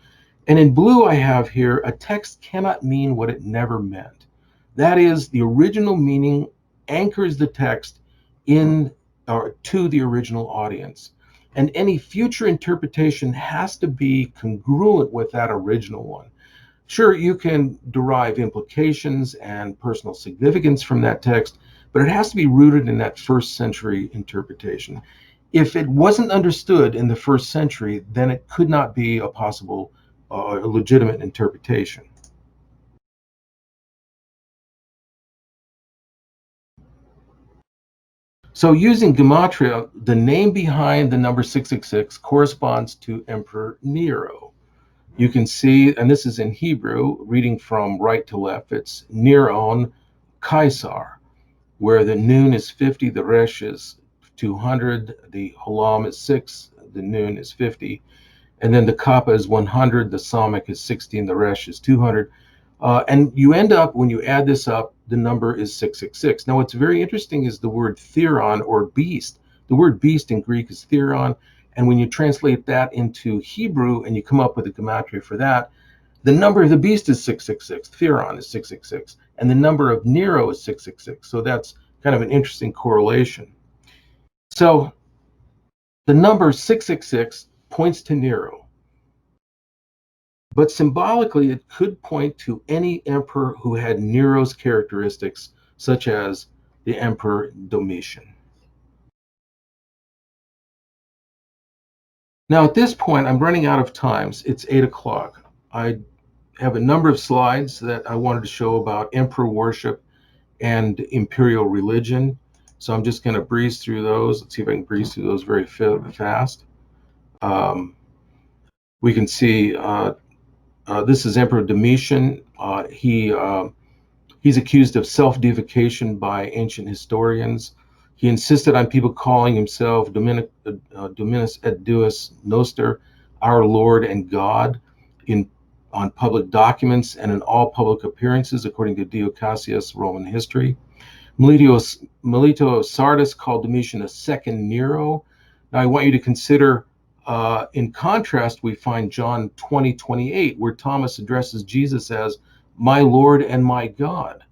S2: And in blue, I have here, a text cannot mean what it never meant. That is, the original meaning anchors the text in or to the original audience. And any future interpretation has to be congruent with that original one. Sure, you can derive implications and personal significance from that text, but it has to be rooted in that first century interpretation. If it wasn't understood in the first century, then it could not be a possible, a legitimate interpretation. So using gematria, the name behind the number 666 corresponds to Emperor Nero. You can see, and this is in Hebrew, reading from right to left, it's Neron Caesar, where the noon is 50, the resh is 200, the halam is 6, the noon is 50, and then the kappa is 100, the samach is 60, and the resh is 200. And you end up, when you add this up, the number is 666. Now, what's very interesting is the word theron or beast. The word beast in Greek is theron. And when you translate that into Hebrew and you come up with a gematria for that, the number of the beast is 666. Theron is 666. And the number of Nero is 666. So that's kind of an interesting correlation. So the number 666 points to Nero. But symbolically, it could point to any emperor who had Nero's characteristics, such as the Emperor Domitian. Now, at this point, I'm running out of time. It's 8 o'clock. I have a number of slides that I wanted to show about emperor worship and imperial religion. So I'm just going to breeze through those. Let's see if I can breeze through those very fast. We can see this is Emperor Domitian. He's accused of self-deification by ancient historians. He insisted on people calling himself Dominus et Deus Noster, our Lord and God, on public documents and in all public appearances, according to Dio Cassius' Roman history. Melito of Sardis called Domitian a second Nero. Now, I want you to consider, in contrast, we find John 20:28, where Thomas addresses Jesus as my Lord and my God.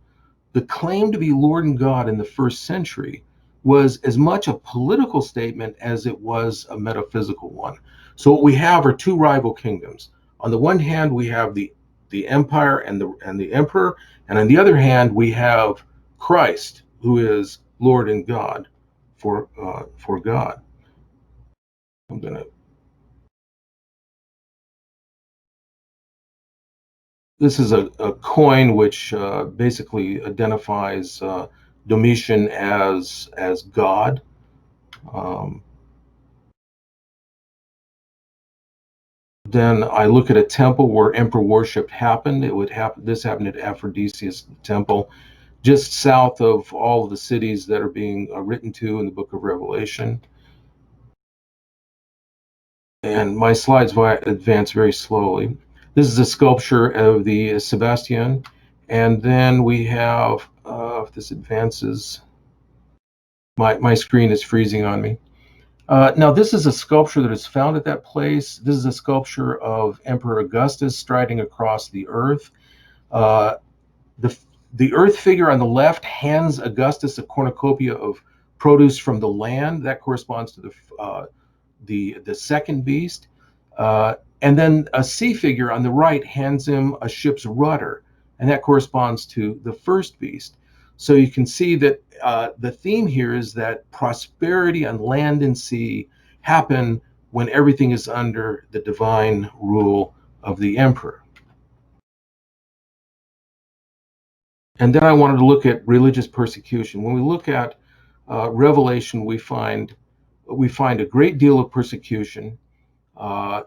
S2: The claim to be Lord and God in the first century was as much a political statement as it was a metaphysical one. So what we have are two rival kingdoms. On the one hand, we have the empire and the emperor, and on the other hand, we have Christ, who is Lord and God for God. I'm gonna. This is a coin which basically identifies Domitian as God. Um, then I look at a temple where emperor worship happened. It would happen. This happened at Aphrodisias Temple, just south of all of the cities that are being written to in the Book of Revelation. And my slides advance very slowly. This is a sculpture of the Sebastian, and then we have. If this advances, my screen is freezing on me. Now, this is a sculpture that is found at that place. This is a sculpture of Emperor Augustus striding across the earth. Uh, the earth figure on the left hands Augustus a cornucopia of produce from the land. That corresponds to the second beast. And then a sea figure on the right hands him a ship's rudder, and that corresponds to the first beast. So you can see that the theme here is that prosperity on land and sea happen when everything is under the divine rule of the emperor. And then I wanted to look at religious persecution. When we look at Revelation, we find a great deal of persecution,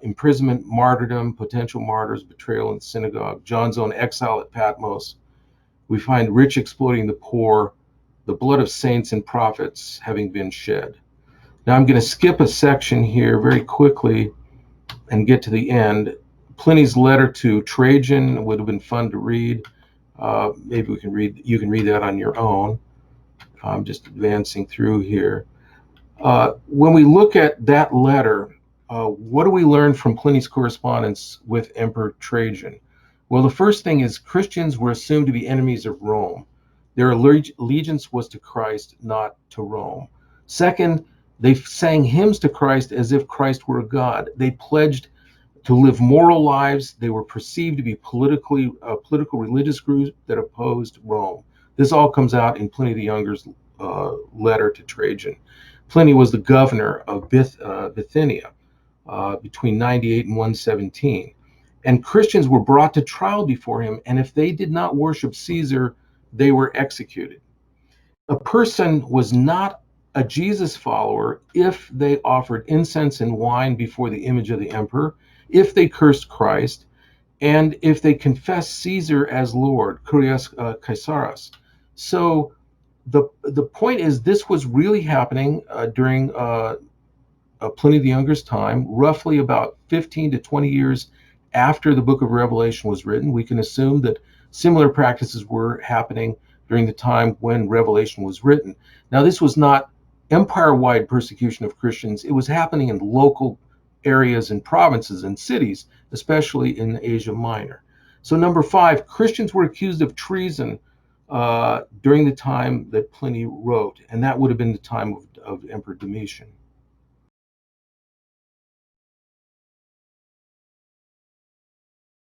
S2: imprisonment, martyrdom, potential martyrs, betrayal in the synagogue, John's own exile at Patmos. We find rich exploiting the poor, the blood of saints and prophets having been shed. Now I'm going to skip a section here very quickly and get to the end. Pliny's letter to Trajan would have been fun to read. Maybe you can read that on your own. I'm just advancing through here. When we look at that letter, what do we learn from Pliny's correspondence with Emperor Trajan? Well, the first thing is Christians were assumed to be enemies of Rome. Their allegiance was to Christ, not to Rome. Second, they sang hymns to Christ as if Christ were a god. They pledged to live moral lives. They were perceived to be political religious groups that opposed Rome. This all comes out in Pliny the Younger's letter to Trajan. Pliny was the governor of Bithynia between 98 and 117. And Christians were brought to trial before him, and if they did not worship Caesar, they were executed. A person was not a Jesus follower if they offered incense and wine before the image of the emperor, if they cursed Christ, and if they confessed Caesar as Lord, Kurios Caesaris. So the point is, this was really happening during Pliny the Younger's time, roughly about 15 to 20 years after the book of Revelation was written. We can assume that similar practices were happening during the time when Revelation was written. Now, this was not empire-wide persecution of Christians. It was happening in local areas and provinces and cities, especially in Asia Minor. So number 5, Christians were accused of treason during the time that Pliny wrote, and that would have been the time of Emperor Domitian.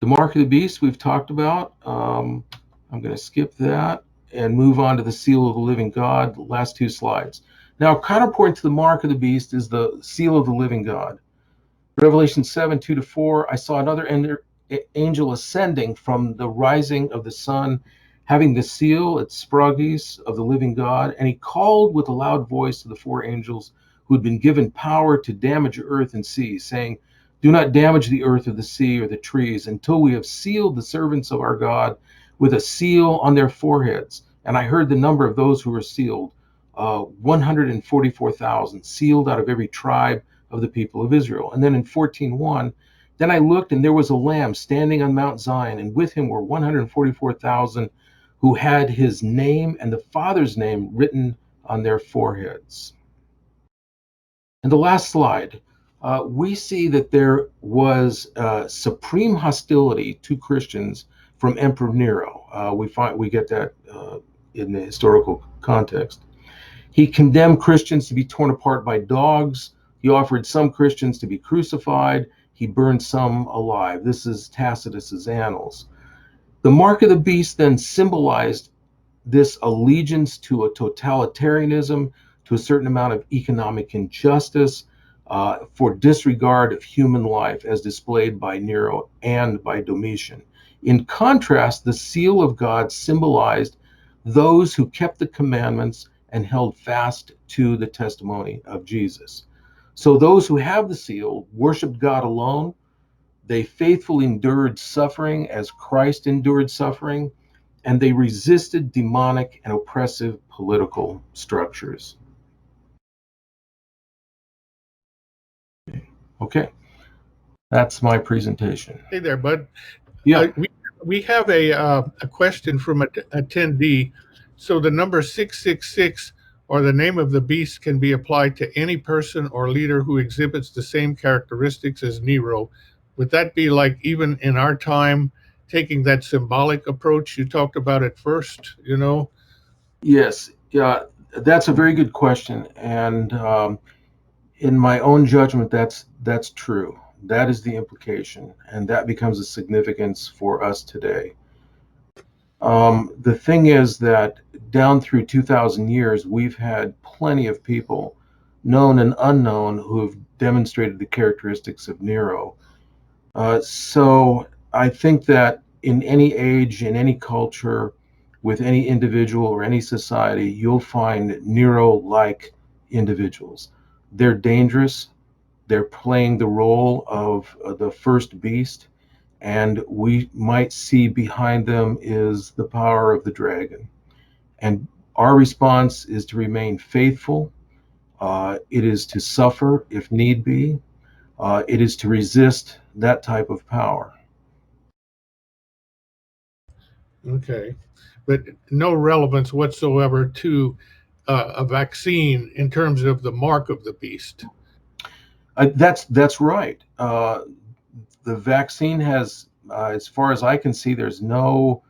S2: The mark of the beast we've talked about. I'm going to skip that and move on to the seal of the living God, the last 2 slides. Now, counterpoint to the mark of the beast is the seal of the living God. Revelation 7, 2-4, I saw another angel ascending from the rising of the sun, having the seal, its spragies, of the living God, and he called with a loud voice to the 4 angels who had been given power to damage earth and sea, saying, do not damage the earth or the sea or the trees until we have sealed the servants of our God with a seal on their foreheads. And I heard the number of those who were sealed, 144,000, sealed out of every tribe of the people of Israel. And then in 14:1, then I looked, and there was a lamb standing on Mount Zion, and with him were 144,000 who had his name and the Father's name written on their foreheads. And the last slide, we see that there was supreme hostility to Christians from Emperor Nero. We get that in the historical context. He condemned Christians to be torn apart by dogs. He offered some Christians to be crucified. He burned some alive. This is Tacitus's Annals. The mark of the beast then symbolized this allegiance to a totalitarianism, to a certain amount of economic injustice, for disregard of human life as displayed by Nero and by Domitian. In contrast, the seal of God symbolized those who kept the commandments and held fast to the testimony of Jesus. So those who have the seal worshiped God alone. They faithfully endured suffering as Christ endured suffering, and they resisted demonic and oppressive political structures. Okay, that's my presentation.
S1: Hey there, bud.
S2: Yeah.
S1: We have a question from an attendee. So the number 666 or the name of the beast can be applied to any person or leader who exhibits the same characteristics as Nero. Would that be like even in our time, taking that symbolic approach you talked about at first, you know?
S2: Yes. Yeah. That's a very good question, and in my own judgment, that's true. That is the implication, and that becomes a significance for us today. The thing is that down through 2,000 years, we've had plenty of people, known and unknown, who have demonstrated the characteristics of Nero. So I think that in any age, in any culture, with any individual or any society, you'll find Nero-like individuals. They're dangerous. They're playing the role of the first beast, and we might see behind them is the power of the dragon. And our response is to remain faithful. It is to suffer if need be. It is to resist that type of power.
S1: Okay, but no relevance whatsoever to a vaccine in terms of the mark of the beast.
S2: That's right. The vaccine has, as far as I can see, there's no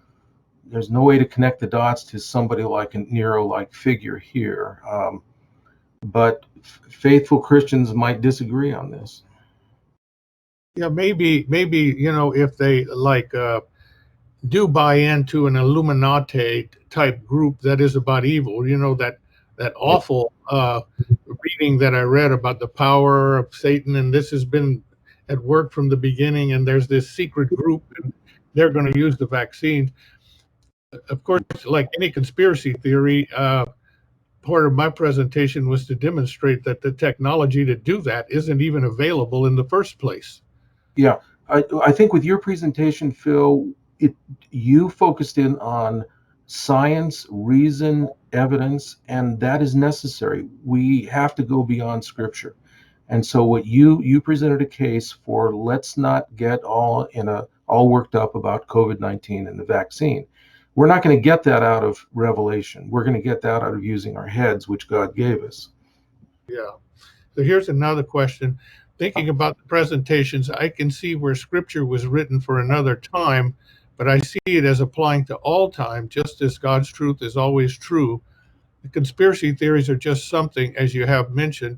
S2: way to connect the dots to somebody like a Nero-like figure here. But faithful Christians might disagree on this.
S1: Yeah, maybe if they do buy into an Illuminati type group that is about evil, that awful reading that I read about the power of Satan, and this has been at work from the beginning, and there's this secret group, and they're going to use the vaccine. Of course, like any conspiracy theory, part of my presentation was to demonstrate that the technology to do that isn't even available in the first place.
S2: Yeah, I think with your presentation, Phil, you focused in on science, reason, evidence, and that is necessary. We have to go beyond Scripture. And so what you presented a case for, let's not get all worked up about COVID-19 and the vaccine. We're not going to get that out of Revelation. We're going to get that out of using our heads, which God gave us.
S1: Yeah. So here's another question. Thinking about the presentations, I can see where scripture was written for another time, but I see it as applying to all time, just as God's truth is always true. The conspiracy theories are just something, as you have mentioned,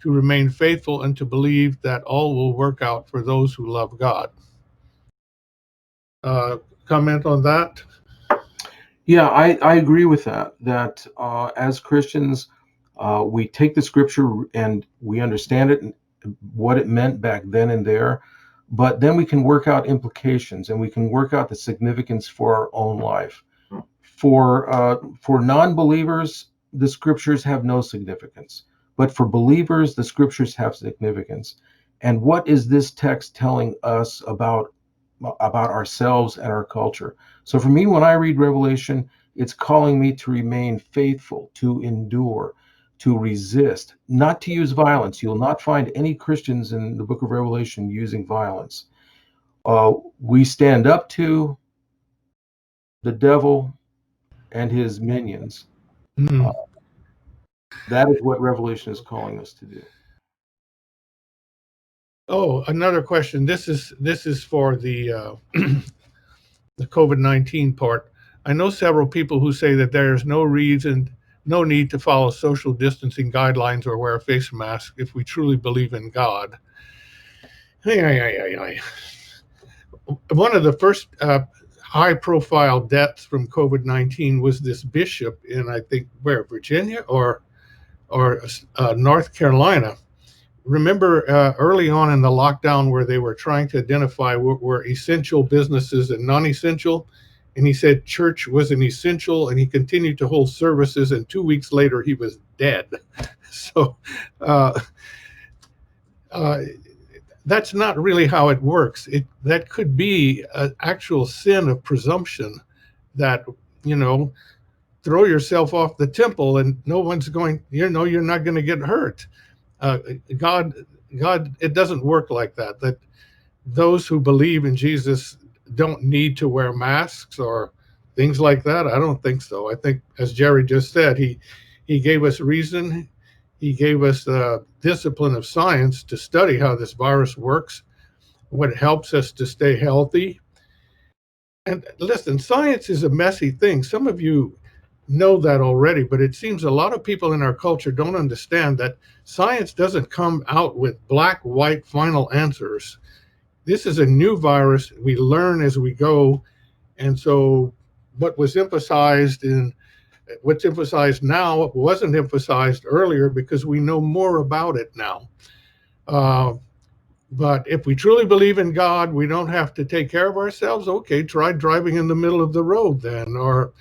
S1: to remain faithful and to believe that all will work out for those who love God. Comment on that?
S2: Yeah, I agree with that. That as Christians, we take the Scripture and we understand it and what it meant back then and there, but then we can work out implications and we can work out the significance for our own life. For non-believers, the Scriptures have no significance, but for believers, the Scriptures have significance. And what is this text telling us about ourselves and our culture? So for me, when I read Revelation, it's calling me to remain faithful, to endure, to resist, not to use violence. You'll not find any Christians in the book of Revelation using violence. We stand up to the devil and his minions. Uh,
S1: Mm.
S2: that is what Revelation is calling us to do.
S1: Oh, another question. This is for the the COVID-19 part. I know several people who say that there is no reason, no need to follow social distancing guidelines or wear a face mask if we truly believe in God. Hey, hey, hey, hey, hey. One of the first high-profile deaths from COVID-19 was this bishop in, I think, where, Virginia or North Carolina. Remember early on in the lockdown where they were trying to identify what were essential businesses and non-essential, and he said church was an essential, and he continued to hold services, and 2 weeks later he was dead. So uh, uh, that's not really how it works. That could be an actual sin of presumption that, you know, throw yourself off the temple and no one's going, you're not going to get hurt. uh, God, it doesn't work like that. That those who believe in Jesus don't need to wear masks or things like that. I don't think so. I think, as Jerry just said, he gave us reason. He gave us the discipline of science to study how this virus works, what helps us to stay healthy. And listen, science is a messy thing. Some of you know that already, but it seems a lot of people in our culture don't understand that science doesn't come out with black, white, final answers. This is a new virus. We learn as we go. And so, what was emphasized in What's emphasized now wasn't emphasized earlier because we know more about it now. Uh, but if we truly believe in God, we don't have to take care of ourselves. Okay, try driving in the middle of the road then, or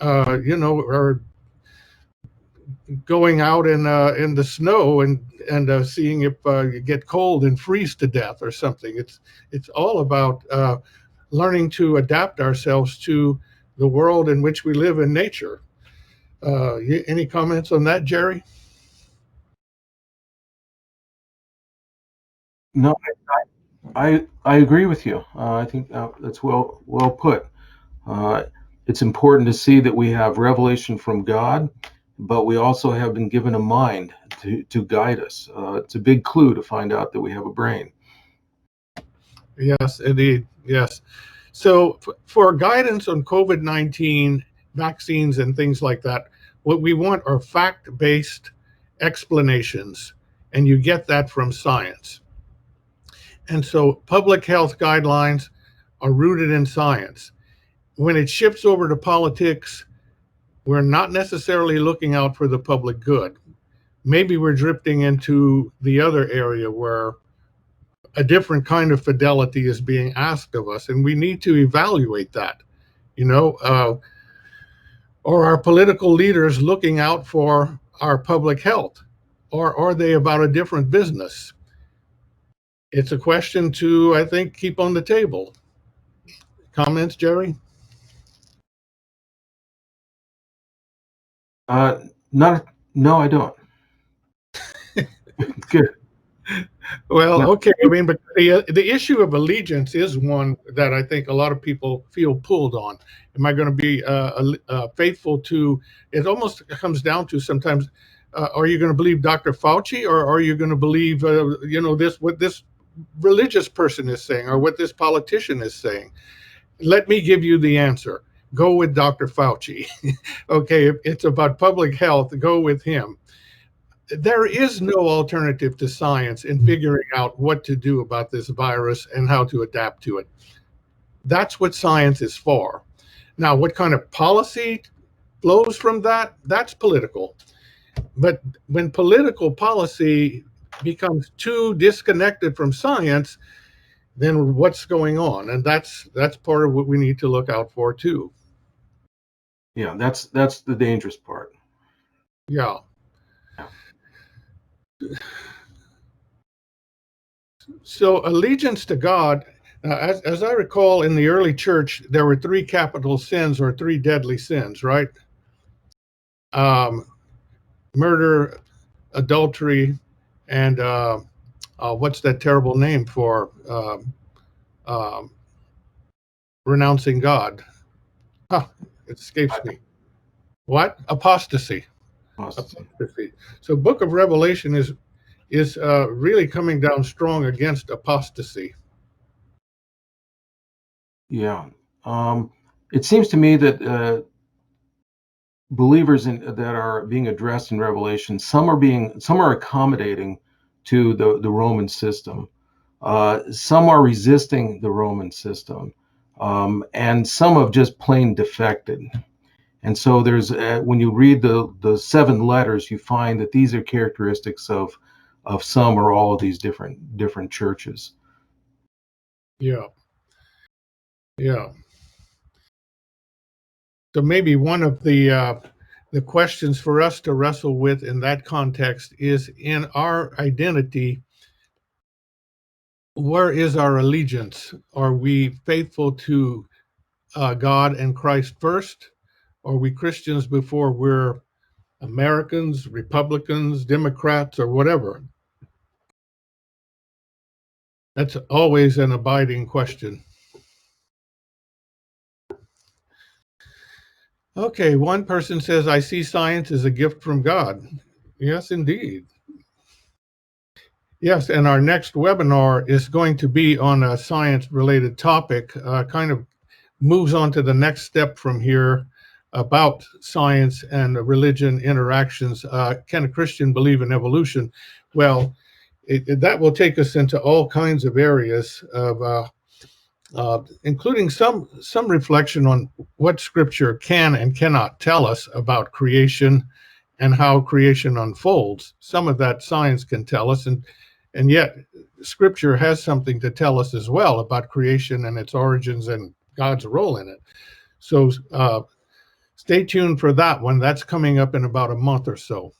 S1: or going out in the snow and seeing if you get cold and freeze to death or something. It's all about learning to adapt ourselves to the world in which we live in nature. Any comments on that, Jerry?
S2: No, I agree with you. I think that's well put. Uh, it's important to see that we have revelation from God, but we also have been given a mind to guide us. It's a big clue to find out that we have a brain.
S1: Yes, indeed. Yes. So, for guidance on COVID-19 vaccines and things like that, what we want are fact based explanations, and you get that from science. And so, public health guidelines are rooted in science. When it shifts over to politics, we're not necessarily looking out for the public good. Maybe we're drifting into the other area where a different kind of fidelity is being asked of us, and we need to evaluate that. You know, or our political leaders looking out for our public health, or are they about a different business? It's a question to, I think, keep on the table. Comments, Jerry?
S2: Not no, I don't. Good.
S1: Well,
S2: No,
S1: okay. I mean, but the issue of allegiance is one that I think a lot of people feel pulled on. Am I going to be faithful to? It almost comes down to sometimes: are you going to believe Dr. Fauci, or are you going to believe, this what this religious person is saying, or what this politician is saying? Let me give you the answer. Go with Dr. Fauci. Okay, if it's about public health, go with him. There is no alternative to science in figuring out what to do about this virus and how to adapt to it. That's what science is for. Now, what kind of policy flows from that? That's political. But when political policy becomes too disconnected from science, then what's going on? And that's part of what we need to look out for too.
S2: yeah, that's the dangerous part.
S1: Yeah.
S2: Yeah.
S1: So allegiance to God, as I recall, in the early church, there were three capital sins or three deadly sins, right? Um, Murder, adultery, and what's that terrible name for um, renouncing God? Huh, it escapes me. What? Apostasy.
S2: Apostasy.
S1: Apostasy. So, Book of Revelation is really coming down strong against apostasy.
S2: Yeah. Um, it seems to me that believers that are being addressed in Revelation, some are accommodating to the Roman system. Some are resisting the Roman system, and some have just plain defected. And so there's when you read the seven letters, you find that these are characteristics of some or all of these different churches.
S1: Yeah, yeah. So maybe one of the questions for us to wrestle with in that context is, in our identity, where is our allegiance? Are we faithful to God and Christ first? Are we Christians before we're Americans, Republicans, Democrats, or whatever? That's always an abiding question. Okay, one person says, I see science as a gift from God. Yes, indeed. Yes, and our next webinar is going to be on a science-related topic, kind of moves on to the next step from here about science and religion interactions. Can a Christian believe in evolution? Well, that will take us into all kinds of areas of including some reflection on what Scripture can and cannot tell us about creation and how creation unfolds. Some of that science can tell us, and yet Scripture has something to tell us as well about creation and its origins and God's role in it. So stay tuned for that one. That's coming up in about a month or so.